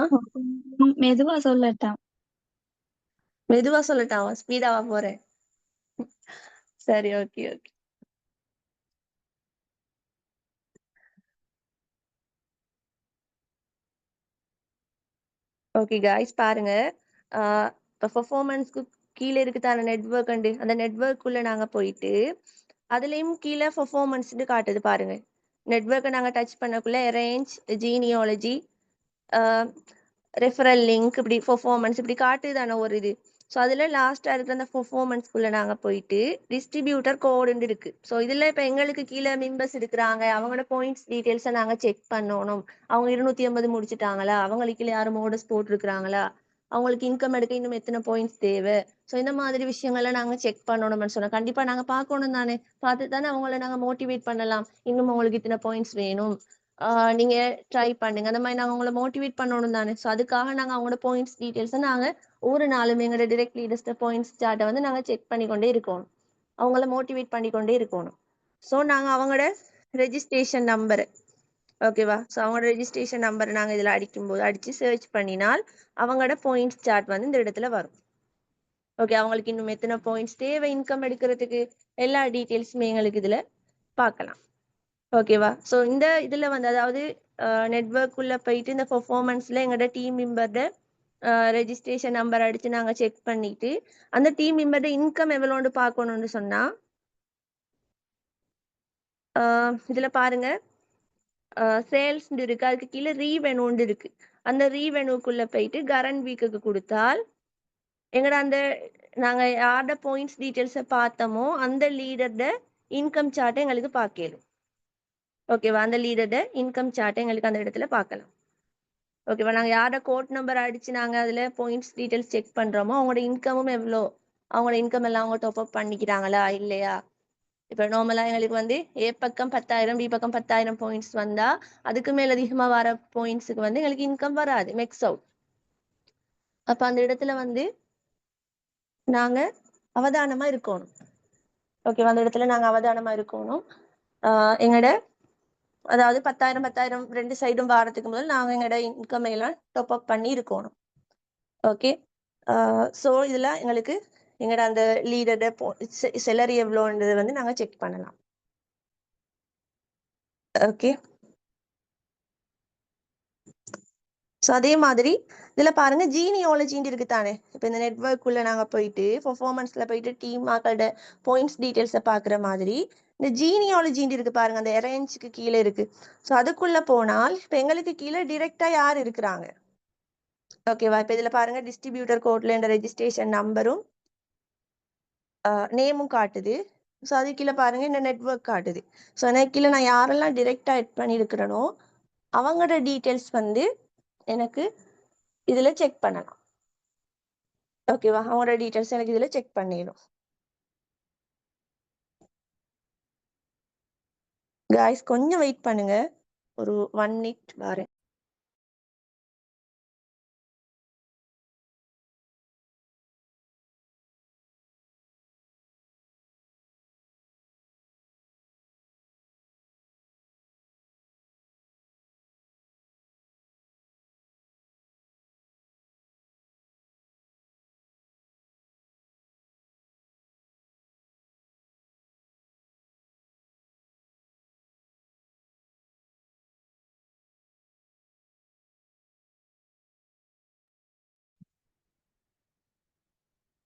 மெதுவா சொல்லட்டா? மெதுவா சொல்லட்டாவா, ஸ்பீடாவா போறேன்? சரி, ஓகே ஓகே. ஓகே காய்ஸ், பாருங்க, இப்போ பெர்ஃபார்மன்ஸ்க்கு கீழே இருக்குதான நெட்வொர்க் அண்டு அந்த நெட்வொர்க்குள்ள நாங்க போயிட்டு அதுலயும் கீழே பெர்ஃபார்மன்ஸ் காட்டுது பாருங்க. நெட்வொர்க்கை நாங்க டச் பண்ணக்குள்ள அரேஞ்ச், ஜீனியாலஜி, ரெஃபரல் லிங்க், இப்படி பெர்ஃபார்மன்ஸ் இப்படி காட்டுதான ஒரு இது. ஸோ அதில் லாஸ்ட்டாக இருக்கிற அந்த பெர்ஃபார்மன்ஸ்குள்ளே நாங்கள் போயிட்டு டிஸ்ட்ரிபியூட்டர் கோடுன்னு இருக்கு. ஸோ இதில் இப்போ எங்களுக்கு கீழே மெம்பர்ஸ் இருக்கிறாங்க, அவங்களோட பாயிண்ட்ஸ் டீட்டெயில்ஸை நாங்கள் செக் பண்ணணும். அவங்க 250 முடிச்சுட்டாங்களா, அவங்களுக்கு கீழே யாரும் மோடஸ் போட்டிருக்கிறாங்களா, அவங்களுக்கு இன்கம் எடுக்க இன்னும் எத்தனை பாயிண்ட்ஸ் தேவை. ஸோ இந்த மாதிரி விஷயங்கள்லாம் நாங்கள் செக் பண்ணணும்னு சொன்னோம். கண்டிப்பாக நாங்கள் பார்க்கணும் தானே, பார்த்து தானே அவங்கள நாங்கள் மோட்டிவேட் பண்ணலாம். இன்னும் அவங்களுக்கு இத்தனை பாயிண்ட்ஸ் வேணும், நீங்க ட்ரை பண்ணுங்க, அந்த மாதிரி நாங்கள் உங்களை மோட்டிவேட் பண்ணணும் தானே. ஸோ அதுக்காக நாங்கள் அவங்களோட பாயிண்ட்ஸ் டீட்டெயில்ஸை நாங்கள் ஒரு நாளும் எங்களோட டிரெக்ட் லீடர்ஸ் பாயிண்ட்ஸ் சார்ட்டை வந்து நாங்கள் செக் பண்ணிக்கொண்டே இருக்கணும், அவங்கள மோட்டிவேட் பண்ணிக்கொண்டே இருக்கணும். ஸோ நாங்கள் அவங்களோட ரெஜிஸ்ட்ரேஷன் நம்பரு, ஓகேவா, ஸோ அவங்களோட ரெஜிஸ்ட்ரேஷன் நம்பர் நாங்கள் இதில் அடிக்கும்போது அடித்து சர்ச் பண்ணினால் அவங்களோட பாயிண்ட்ஸ் சார்ட் வந்து இந்த இடத்துல வரும். ஓகே, அவங்களுக்கு இன்னும் எத்தனை பாயிண்ட்ஸ் தேவை இன்கம் எடுக்கிறதுக்கு எல்லா டீட்டெயில்ஸுமே எங்களுக்கு இதில் பார்க்கலாம். ஓகேவா, ஸோ இந்த இதில் வந்து அதாவது நெட்வொர்க் உள்ள போயிட்டு இந்த பெர்ஃபார்மன்ஸில் எங்களோட டீம் மெம்பர்ட ரெஜிஸ்ட்ரேஷன் நம்பர் அடித்து நாங்கள் செக் பண்ணிட்டு அந்த டீம் மெம்பர்ட இன்கம் எவ்வளோன்னு பார்க்கணும்னு சொன்னால் இதில் பாருங்க, சேல்ஸ் இருக்கு, அதுக்கு கீழே ரீவெனுன்னு இருக்கு. அந்த ரீவெனுக்குள்ளே போயிட்டு கரண்ட் வீக்குக்கு கொடுத்தால் எங்களோட அந்த நாங்கள் யாரோட பாயிண்ட்ஸ் டீட்டெயில்ஸை பார்த்தோமோ அந்த லீடரோட இன்கம் சார்ட்டை எங்களுக்கு பார்க்கலும். ஓகேவா, அந்த லீடரோட இன்கம் சார்ட்டை எங்களுக்கு அந்த இடத்துல பார்க்கலாம். ஓகேவா, நாங்கள் யாரோட கோட் நம்பர் அடித்து நாங்கள் அதில் பாயிண்ட்ஸ் டீட்டெயில்ஸ் செக் பண்ணுறோமோ அவங்களோட இன்கமும் எவ்வளோ, அவங்களோட இன்கம் எல்லாம் அவங்க டாப் அப் பண்ணிக்கிறாங்களா இல்லையா. இப்போ நார்மலாக எங்களுக்கு வந்து ஏ பக்கம் 10,000, பி பக்கம் 10,000 பாயிண்ட்ஸ் வந்தால் அதுக்கு மேல் அதிகமாக வர பாயிண்ட்ஸுக்கு வந்து எங்களுக்கு இன்கம் வராது, மேக்ஸ் அவுட். அப்போ அந்த இடத்துல வந்து நாங்கள் அவதானமாக இருக்கணும். ஓகேவா, அந்த இடத்துல நாங்கள் அவதானமாக இருக்கணும். எங்களோட அதாவது 10,000 ரெண்டு சைடும் வாரத்துக்கு முதல் நாங்கள் எங்களோட இன்கம் எல்லாம் டாப் அப் பண்ணி இருக்கணும். ஓகே, ஸோ இதில் எங்களுக்கு எங்களோட அந்த லீடரோட செலரி எவ்வளோன்றது வந்து நாங்கள் செக் பண்ணலாம். ஓகே, ஸோ அதே மாதிரி இதுல பாருங்க ஜீனியாலஜின்னு இருக்கு தானே. இப்போ இந்த நெட்வொர்க் உள்ள நாங்க போயிட்டு பெர்ஃபார்மன்ஸ்ல போயிட்டு டீம் ஆக்களோட பாயிண்ட்ஸ் டீட்டெயில்ஸை பாக்குற மாதிரி இந்த ஜீனியாலஜின்னு இருக்கு பாருங்க, அந்த அரேஞ்சுக்கு கீழே இருக்கு. ஸோ அதுக்குள்ள போனால் இப்போ எங்களுக்கு கீழே டிரெக்டா யார் இருக்கிறாங்க, ஓகேவா? இப்போ இதுல பாருங்க டிஸ்ட்ரிபியூட்டர் கோட்ல இந்த ரெஜிஸ்ட்ரேஷன் நம்பரும் நேமும் காட்டுது. ஸோ அது கீழே பாருங்க இந்த நெட்வொர்க் காட்டுது. ஸோ எனக்கு கீழே நான் யாரெல்லாம் டிரெக்டா எட் பண்ணியிருக்கிறேனோ அவங்களோட டீட்டெயில்ஸ் வந்து எனக்கு இதுல செக் பண்ணலாம். ஓகேவா? அவங்களோட டீட்டெயில்ஸ் எனக்கு இதுல செக் பண்ணிடும். காய்ஸ் கொஞ்சம் வெயிட் பண்ணுங்க, ஒரு 1 மினிட் வரேன்.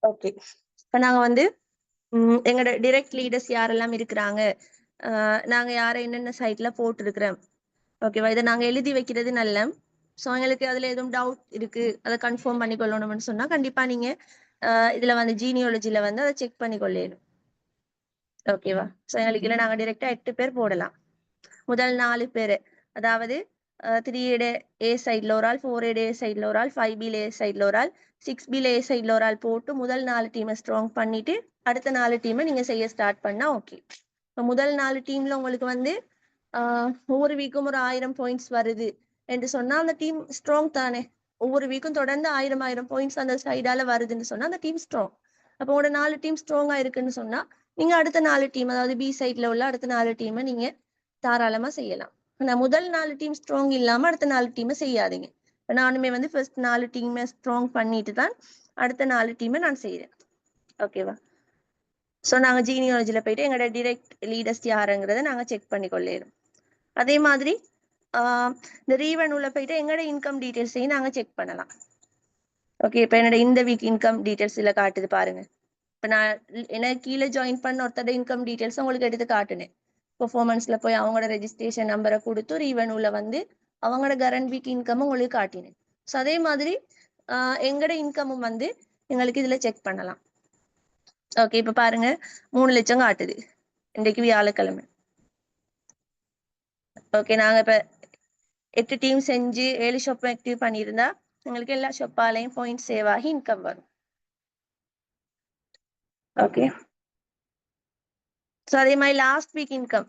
ஓகே, இப்போ நாங்க வந்து எங்களோட டிரெக்ட் லீடர்ஸ் யாரெல்லாம் இருக்கிறாங்க, நாங்க யாரை என்னென்ன சைட்ல போட்டிருக்கிறோம், ஓகேவா? இதை நாங்க எழுதி வைக்கிறது நல்ல. ஸோ எங்களுக்கு அதுல எதுவும் டவுட் இருக்கு, அதை கன்ஃபார்ம் பண்ணி கொள்ளணும்னு சொன்னா கண்டிப்பா நீங்க இதுல வந்து ஜீனியாலஜில வந்து அதை செக் பண்ணி கொள்ளணும். ஓகேவா? ஸோ எங்களுக்கு இல்லை நாங்க டிரெக்டா 8 பேர் போடலாம். முதல் 4 பேர், அதாவது 3A ஏ சைட்ல ஒரு ஆள், 4A ஏ சைட்ல ஒரு ஆள், 5B ஏ சைட்ல ஒரு ஆள், 6B ஏ சைட்ல ஒரு ஆள் போட்டு முதல் 4 டீமை ஸ்ட்ராங் பண்ணிட்டு அடுத்த 4 டீமை நீங்க செய்ய ஸ்டார்ட் பண்ணா ஓகே. இப்போ முதல் 4 டீம்ல உங்களுக்கு வந்து ஒவ்வொரு வீக்கும் ஒரு 1000 பாயிண்ட்ஸ் வருது என்று சொன்னா அந்த டீம் ஸ்ட்ராங் தானே. ஒவ்வொரு வீக்கும் தொடர்ந்து 1000 பாயிண்ட்ஸ் அந்த சைடால வருதுன்னு சொன்னா அந்த டீம் ஸ்ட்ராங். அப்போ உங்களோட 4 டீம் ஸ்ட்ராங்கா இருக்குன்னு சொன்னா நீங்க அடுத்த 4 டீம், அதாவது பி சைட்ல உள்ள அடுத்த 4 டீமை நீங்க தாராளமா செய்யலாம். ஆனா முதல் 4 டீம் ஸ்ட்ராங் இல்லாம அடுத்த 4 டீமை செய்யாதீங்க. நானுமே வந்து ஃபர்ஸ்ட் 4 டீமை ஸ்ட்ராங் பண்ணிட்டு தான் அடுத்த 4 டீமை நான் செய்யறேன். ஓகேவா? ஸோ நாங்க ஜீனியாலஜில போயிட்டு எங்களோட டிரெக்ட் லீடர்ஸ் யாருங்கிறத நாங்க செக் பண்ணி கொள்ளையிடும். அதே மாதிரி இந்த ரீவென்யூல போயிட்டு எங்களோட இன்கம் டீட்டெயில்ஸையும் நாங்க செக் பண்ணலாம். ஓகே, இப்போ என்னோட இந்த வீக் இன்கம் டீட்டெயில்ஸ் இதுல காட்டுது பாருங்க. இப்போ நான் எனக்கு கீழே ஜாயின் பண்ண ஒருத்தரோட இன்கம் டீட்டெயில்ஸ் உங்களுக்கு எடுத்து காட்டுனேன். பெர்ஃபார்மன்ஸ்ல போய் அவங்களோட ரெஜிஸ்ட்ரேஷன் நம்பரை கொடுத்து ரீவென்யூல வந்து அவங்களோட கரண்ட் வீக் இன்கம் உங்களுக்கு காட்டினேன். ஸோ அதே மாதிரி எங்களோட இன்கமும் வந்து எங்களுக்கு இதுல செக் பண்ணலாம். ஓகே, இப்ப பாருங்க 3 லட்சம் காட்டுது இன்றைக்கு வியாழக்கிழமை. ஓகே, நாங்க இப்ப 8 டீம் செஞ்சு 7 ஷாப் ஆக்டிவ் பண்ணியிருந்தா எங்களுக்கு எல்லா ஷாப்பாலையும் பாயிண்ட் சேவ் ஆகி இன்கம் வரும். ஓகே, ஸோ அதே மாதிரி last week income,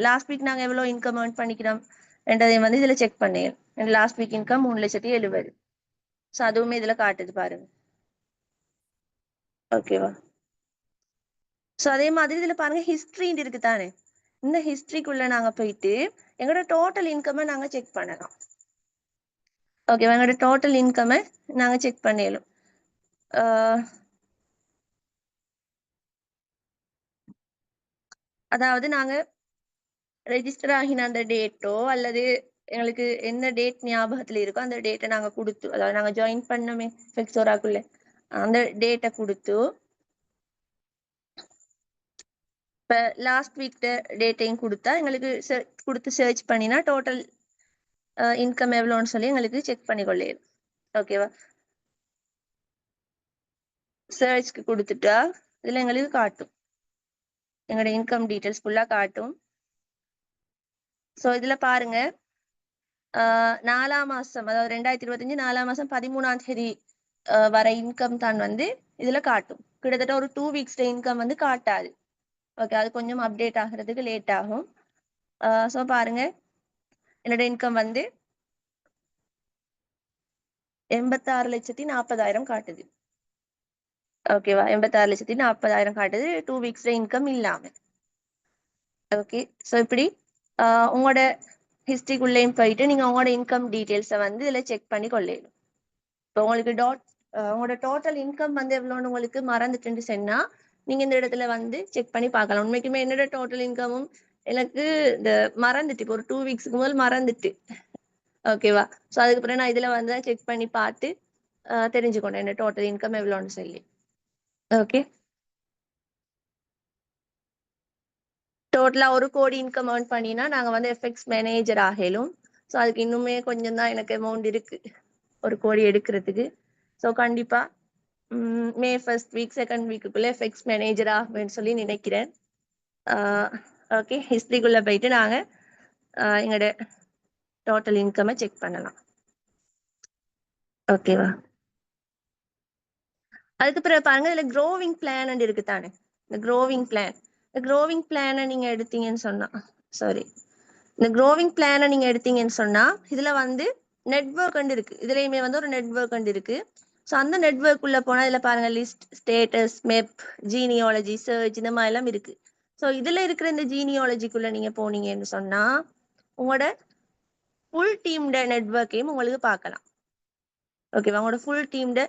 last week நாங்க எவ்வளவு இன்கம் ஏர்ன் பண்ணிக்கிறோம் என்றதை வந்து இதுல செக் பண்ணிடலாம். Last week income 3,70,000. ஸோ அதுவுமே இதுல காட்டுது பாருங்க. ஓகேவா? ஸோ அதே மாதிரி இதுல பாருங்க ஹிஸ்டரின்னு இருக்கு தானே. இந்த ஹிஸ்டரிக்குள்ள நாங்க போயிட்டு எங்களோட டோட்டல் இன்கமை நாங்க செக் பண்ணலாம். ஓகேவா? எங்களோட டோட்டல் இன்கமை நாங்க செக் பண்ணிடலாம். அதாவது நாங்க ரெஜிஸ்டர் ஆகின அந்த டேட்டோ அல்லது எங்களுக்கு என்ன டேட் ஞாபகத்துல இருக்கோ அந்த டேட்டை நாங்க கொடுத்து, அதாவது நாங்க ஜாயின் பண்ணமே ஃபெக்ஸோராக்குள்ள அந்த டேட்டை கொடுத்து இப்ப லாஸ்ட் வீக் டேட்டையும் கொடுத்தா எங்களுக்கு கொடுத்து சர்ச் பண்ணினா டோட்டல் இன்கம் எவ்வளோன்னு சொல்லி எங்களுக்கு செக் பண்ணி கொள்ளையிடும். ஓகேவா? சர்ச்க்கு கொடுத்துட்டா இதுல எங்களுக்கு காட்டும், எங்களோட இன்கம் டீட்டெயில்ஸ் ஃபுல்லா காட்டும். ஸோ இதுல பாருங்க 4ஆம் மாசம், அதாவது 2025 4ஆம் மாசம் 13ஆம் தேதி வர இன்கம் தான் வந்து இதுல காட்டும். கிட்டத்தட்ட ஒரு 2 வீக்ஸ் இன்கம் வந்து காட்டாது. ஓகே, அது கொஞ்சம் அப்டேட் ஆகிறதுக்கு லேட் ஆகும். ஸோ பாருங்க என்னோட இன்கம் வந்து 86,40,000 காட்டுது. ஓகேவா? 86,40,000 காட்டுது 2 வீக்ஸ் இன்கம் இல்லாம. ஓகே, ஸோ இப்படி உங்களோட ஹிஸ்டரிக்குள்ளேயும் போயிட்டு நீங்க உங்களோட இன்கம் டீட்டெயில்ஸை வந்து இதுல செக் பண்ணி கொள்ளையிடும். இப்போ உங்களுக்கு உங்களோட டோட்டல் இன்கம் வந்து எவ்வளோன்னு உங்களுக்கு மறந்துட்டுன்னு சொன்னா நீங்க இந்த இடத்துல வந்து செக் பண்ணி பார்க்கலாம். உண்மைக்குமே என்னோட டோட்டல் இன்கமும் எனக்கு இந்த மறந்துட்டு, இப்போ ஒரு 2 வீக்ஸ்க்கு முதல் மறந்துட்டு. ஓகேவா? ஸோ அதுக்கப்புறம் நான் இதுல வந்து செக் பண்ணி பார்த்து தெரிஞ்சுக்கொண்டேன் என்ன டோட்டல் இன்கம் எவ்வளோன்னு சொல்லி. ஓகே, டோட்டலா 1 கோடி இன்கம் ஏர்ன் பண்ணினா நாங்க வந்து எஃப்எக்ஸ் மேனேஜர் ஆகலும். ஸோ அதுக்கு இன்னுமே கொஞ்சம் தான் எனக்கு அமௌண்ட் இருக்கு 1 கோடி எடுக்கிறதுக்கு. ஸோ கண்டிப்பா மே ஃபர்ஸ்ட் வீக் செகண்ட் வீக்குக்குள்ள எஃப்எக்ஸ் மேனேஜர் ஆகுவேன்னு சொல்லி நினைக்கிறேன். ஓகே, ஹிஸ்ட்ரிக்குள்ள போயிட்டு நாங்க எங்களோட டோட்டல் இன்கமை செக் பண்ணலாம். ஓகேவா? அதுக்கு பிறகு பாருங்க, இதுல க்ரோவிங் பிளான் இருக்கு தானே. இந்த க்ரோவிங் பிளானை நீங்க எடுத்தீங்கன்னு சொன்னா, சாரி, இந்த க்ரோவிங் பிளானை நீங்க எடுத்தீங்கன்னு சொன்னா இதுல வந்து நெட்வொர்க் இருக்கு. இதுலயுமே வந்து ஒரு நெட்வொர்க் இருக்கு. ஸோ அந்த நெட்வொர்க் உள்ள போனா இதுல பாருங்க list, status, map, genealogy, search இந்த மாதிரி எல்லாம் இருக்கு. ஸோ இதுல இருக்கிற இந்த ஜீனியாலஜிக்குள்ள நீங்க போனீங்கன்னு சொன்னா உங்களோட ஃபுல் டீம்ட நெட்வொர்க்கையும் உங்களுக்கு பார்க்கலாம். ஓகேவா? உங்களோட ஃபுல் டீம்ட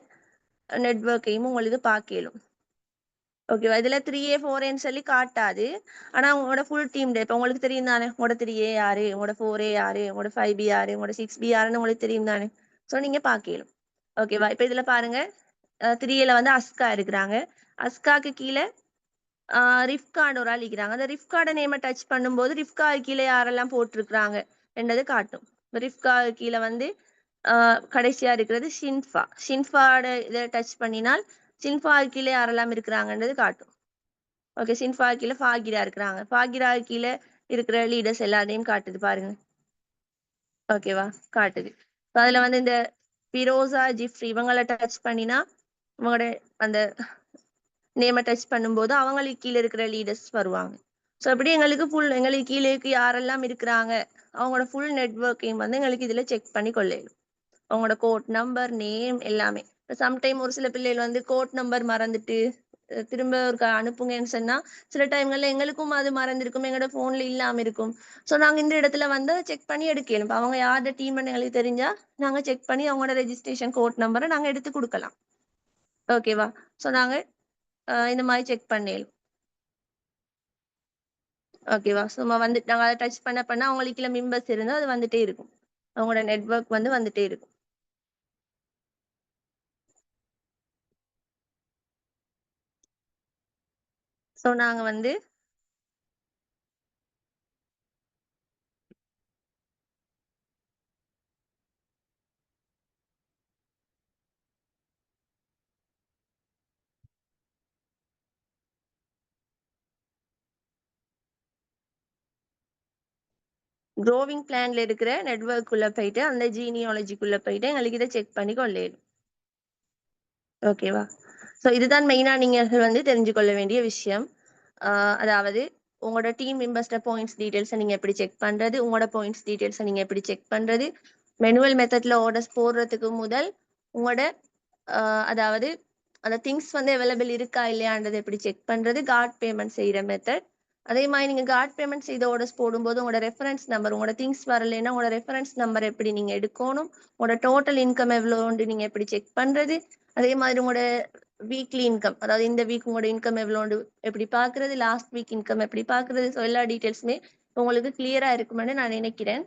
நெட்வொர்க்கையும் உங்களுக்கு பார்க்கலும். ஓகேவா? இதுல 3A 4Aன்னு சொல்லி காட்டாது. ஆனா உங்களோட ஃபுல் டீம் இப்ப உங்களுக்கு தெரியும் தானே, உங்களோட 3A யாரு, உங்களோட 4A யாரு, உங்களோட 5B யாரு, உங்களோட 6B யாருன்னு உங்களுக்கு தெரியும் தானே. ஸோ நீங்க பார்க்கலும். ஓகேவா? இப்ப இதுல பாருங்க 3Aல வந்து அஸ்கா இருக்கிறாங்க. அஸ்காக்கு கீழே ரிஃப்கார்டு ஒரு ஆள் இருக்கிறாங்க. அந்த ரிஃப்கார்ட நேம டச் பண்ணும்போது ரிஃப்கா கீழே யாரெல்லாம் போட்டிருக்கிறாங்க என்றது காட்டும். ரிஃப்கா கீழே வந்து கடைசியா இருக்கிறது ஷின்ஃபாட இதை டச் பண்ணினால் ஷின்ஃபா கீழே யாரெல்லாம் இருக்கிறாங்கன்றது காட்டும். ஓகே, ஷின்ஃபா கீழே ஃபாகிரா இருக்கிறாங்க. ஃபாகிரா கீழே இருக்கிற லீடர்ஸ் எல்லாத்தையும் காட்டுது பாருங்க. ஓகேவா? காட்டுது. அதுல வந்து இந்த பிரோசா, ஜிஃப்ரி இவங்களை டச் பண்ணினா உங்களோட அந்த நேம டச் பண்ணும்போது அவங்களுக்கு கீழே இருக்கிற லீடர்ஸ் வருவாங்க. ஸோ அப்படி எங்களுக்கு கீழே யாரெல்லாம் இருக்கிறாங்க அவங்களோட ஃபுல் நெட்வொர்க்கையும் வந்து எங்களுக்கு இதுல செக் பண்ணி கொள்ளணும். அவங்களோட கோட் நம்பர், நேம் எல்லாமே. சம்டைம் ஒரு சில பிள்ளைகள் வந்து கோட் நம்பர் மறந்துட்டு திரும்ப ஒரு அனுப்புங்கன்னு சொன்னா சில டைம்கள்ல எங்களுக்கும் அது மறந்துருக்கும், எங்களோட போன்ல இல்லாம இருக்கும். ஸோ நாங்க இந்த இடத்துல வந்து செக் பண்ணி எடுக்கணும். அவங்க யாரோட டீம் எங்களுக்கு தெரிஞ்சா நாங்க செக் பண்ணி அவங்களோட ரெஜிஸ்ட்ரேஷன் கோட் நம்பரை நாங்க எடுத்து கொடுக்கலாம். ஓகேவா? ஸோ நாங்க இந்த மாதிரி செக் பண்ணேன். ஓகேவா? சும்மா வந்து நாங்க அதை டச் பண்ண அவங்களுக்கு மெம்பர்ஸ் இருந்தா அது வந்துட்டே இருக்கும். அவங்களோட நெட்வொர்க் வந்து வந்துட்டே இருக்கும். ஸோ நாங்க வந்து க்ரோவிங் பிளான்ல இருக்கிற நெட்வொர்க் குள்ள போயிட்டு அந்த ஜீனியாலஜிக்குள்ள போயிட்டு எங்களுக்கு இதை செக் பண்ணி கொள்ளேன். ஓகேவா? ஸோ இதுதான் மெயினா நீங்க வந்து தெரிஞ்சு கொள்ள வேண்டிய விஷயம். அதாவது உங்களோட டீம் மெம்பர்ஸ்ட பாயிண்ட்ஸ் டீடைல்ஸை நீங்க எப்படி செக் பண்றது, உங்களோட பாயிண்ட்ஸ் டீடைல்ஸை நீங்க எப்படி செக் பண்றது, மேனுவல் மெத்தட்ல ஆர்டர்ஸ் போடுறதுக்கு முதல் உங்களோட அதாவது அந்த திங்ஸ் வந்து அவைலபிள் இருக்கா இல்லையான்றது எப்படி செக் பண்றது, கார்ட் பேமெண்ட் செய்யற மெத்தட். அதே மாதிரி நீங்க கார்ட் பேமெண்ட் செய்த ஆர்டர்ஸ் போடும்போது உங்களோட ரெஃபரன்ஸ் நம்பர், உங்களோட திங்ஸ் வரலைன்னா உங்களோட ரெஃபரன்ஸ் நம்பர் எப்படி நீங்க எடுக்கணும், உங்களோட டோட்டல் இன்கம் எவ்வளோன்னு நீங்க எப்படி செக் பண்றது, அதே மாதிரி உங்களோட வீக்லி இன்கம், அதாவது இந்த வீக் உங்களோட இன்கம் எவ்வளோன்னு எப்படி பாக்குறது, லாஸ்ட் வீக் இன்கம் எப்படி பாக்குறது. ஸோ எல்லா டீட்டெயில்ஸுமே உங்களுக்கு கிளியரா இருக்குமென்னு நான் நினைக்கிறேன்.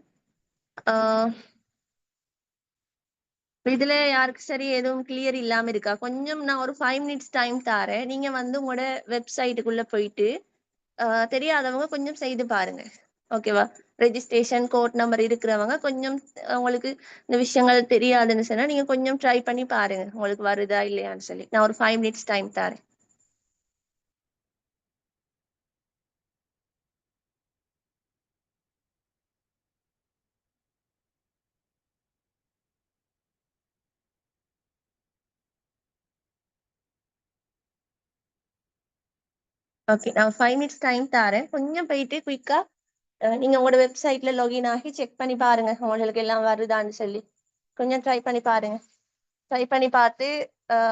இதுல யாருக்கு சரி எதுவும் கிளியர் இல்லாம இருக்கா? கொஞ்சம் நான் ஒரு 5 மினிட்ஸ் டைம் தாரேன். நீங்க வந்து உங்களோட வெப்சைட்டுக்குள்ள போயிட்டு தெரியாதவங்க கொஞ்சம் செய்து பாருங்க. ஓகேவா? ரெஜிஸ்ட்ரேஷன் கோட் நம்பர் இருக்கிறவங்க கொஞ்சம் உங்களுக்கு இந்த விஷயங்கள் தெரியாதுன்னு சொன்னா நீங்க கொஞ்சம் ட்ரை பண்ணி பாருங்க உங்களுக்கு வருதா இல்லையான்னு சொல்லி. நான் ஒரு 5 மினிட்ஸ் டைம் தாரேன். ஓகே, நான் 5 மினிட்ஸ் டைம் தாரேன். கொஞ்சம் போயிட்டு குயிக்கா நீங்க உங்களோட வெப்சைட்ல லாகின் ஆகி செக் பண்ணி பாருங்க உங்களுக்கு எல்லாம் வருதான்னு சொல்லி. கொஞ்சம் ட்ரை பண்ணி பாருங்க. ட்ரை பண்ணி பார்த்து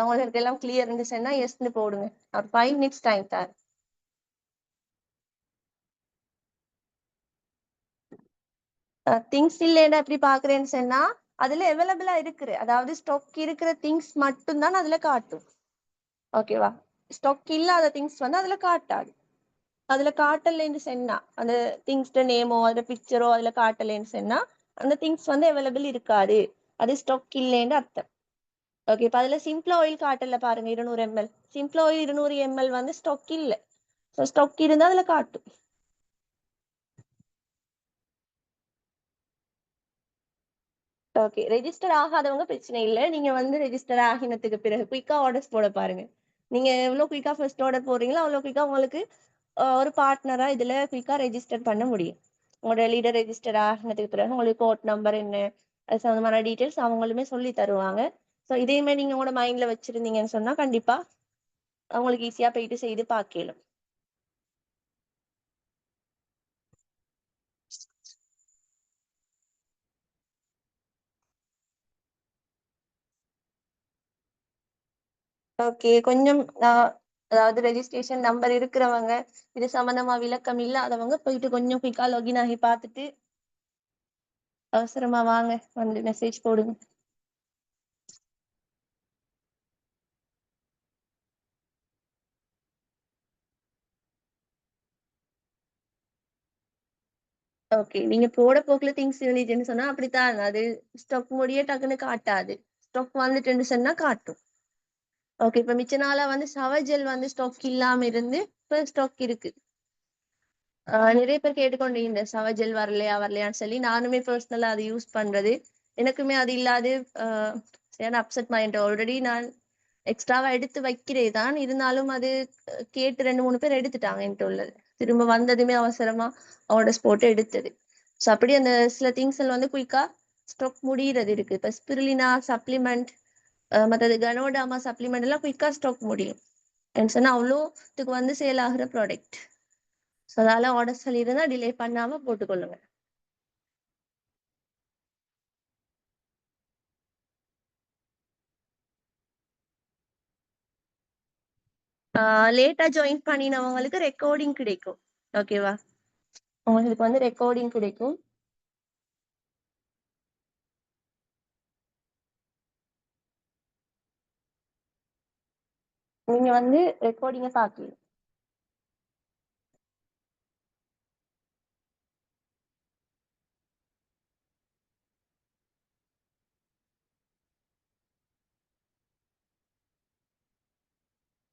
உங்களுக்கு எல்லாம் கிளியர் இருந்துச்சுன்னா எஸ்ன்னு போடுங்க. ஒரு 5 மினிட்ஸ் டைம் தாரேன். திங்ஸ் இல்லைன்னா எப்படி பாக்குறேன்னு சொன்னா அதுல அவைலபிளா இருக்குது, அதாவது ஸ்டாக் இருக்கிற திங்ஸ் மட்டும்தான் அதுல காட்டும். ஓகேவா? ஸ்டாக் இல்லாத திங்ஸ் வந்து அதுல காட்டாது. அதுல காட்டலைன்னு சொன்னா அந்த திங்ஸ் நேமோ அதுல பிக்சரோ அதுல காட்டலைன்னு சொன்னா அந்த திங்ஸ் வந்து அவைலபிள் இருக்காது, அது ஸ்டாக் இல்லைன்னு அர்த்தம். ஓகே, இப்போ அதில் சிம்பிளா ஆயில் காட்டல பாருங்க, 200 ml சிம்பிளா ஆயில் 200 ml வந்து ஸ்டாக் இல்லை. ஸோ ஸ்டாக் இருந்தால் அதில் காட்டும். ஓகே, ரெஜிஸ்டர் ஆகாதவங்க பிரச்சனை இல்லை. நீங்க வந்து ரெஜிஸ்டர் ஆகினத்துக்கு பிறகு குயிக்கா ஆர்டர்ஸ் போட பாருங்க. நீங்க எவ்வளவு குயிக்கா ஃபர்ஸ்ட் ஆர்டர் போடுறீங்களோ அவ்வளோ குயிக்கா உங்களுக்கு ஒரு பார்ட்னரா இதுல குயிக்கா ரெஜிஸ்டர் பண்ண முடியும். உங்களோட லீடர் ரெஜிஸ்டர் ஆகினதுக்கு பிறகு உங்களுக்கு கோட் நம்பர் என்ன, அது சம்பந்தமான டீட்டெயில்ஸ் அவங்களுமே சொல்லி தருவாங்க. ஸோ இதையுமே நீங்க உங்களோட மைண்ட்ல வச்சிருந்தீங்கன்னு சொன்னா கண்டிப்பா அவங்களுக்கு ஈஸியா போயிட்டு செய்து பார்க்கலாம். ஓகே, கொஞ்சம் அதாவது ரெஜிஸ்ட்ரேஷன் நம்பர் இருக்கிறவங்க, இது சம்பந்தமா விளக்கம் இல்லாதவங்க போயிட்டு கொஞ்சம் குயிக்கா லாகின் ஆகி பார்த்துட்டு அவசரமா வாங்க, வந்து மெசேஜ் போடுங்க. ஓகே, நீங்க போட போக்குல திங்ஸ் இருந்துச்சுன்னு சொன்னா அப்படித்தான், அது ஸ்டாக் முடிய டக்குன்னு காட்டாது. ஸ்டாக் வந்துட்டுன்னு சொன்னா காட்டும். ஓகே, இப்ப மிச்ச நாளா வந்து சவஜெல் வந்து ஸ்டாக் இல்லாம இருந்து இப்ப ஸ்டாக் இருக்கு. நிறைய பேர் கேட்டுக்கொண்டீங்க இந்த சவஜெல் வரலையா வரலையான்னு சொல்லி. நானுமே பர்சனலா அது யூஸ் பண்றது, எனக்குமே அது இல்லாது சரியான அப்செட் மைண்ட். ஆல்ரெடி நான் எக்ஸ்ட்ராவா எடுத்து வைக்கிறே தான், இருந்தாலும் அது கேட்டு 2-3 பேர் எடுத்துட்டாங்க என்கிட்ட உள்ளது. திரும்ப வந்ததுமே அவசரமா ஆர்டர்ஸ் போட்டு எடுத்தது. ஸோ அப்படி அந்த சில திங்ஸ் எல்லாம் வந்து குயிக்கா ஸ்டாக் முடியறது இருக்கு. இப்போ ஸ்பிருலினா சப்ளிமெண்ட், மற்றது கனோடாமா சப்ளிமெண்ட் எல்லாம் குயிக்கா ஸ்டாக் முடியும். சொன்னா அவ்வளோத்துக்கு வந்து சேல் ஆகுற ப்ராடக்ட். ஸோ அதால ஆர்டர் சொல்லியிருந்தா டிலே பண்ணாம போட்டுக்கொள்ளுங்க. லேட்டா ஜாயின் பண்ணினவங்களுக்கு ரெக்கார்டிங் கிடைக்கும். ஓகேவா, உங்களுக்கு வந்து ரெக்கார்டிங் கிடைக்கும். நீங்க வந்து ரெக்கார்டிங்க பாக்கலாம்.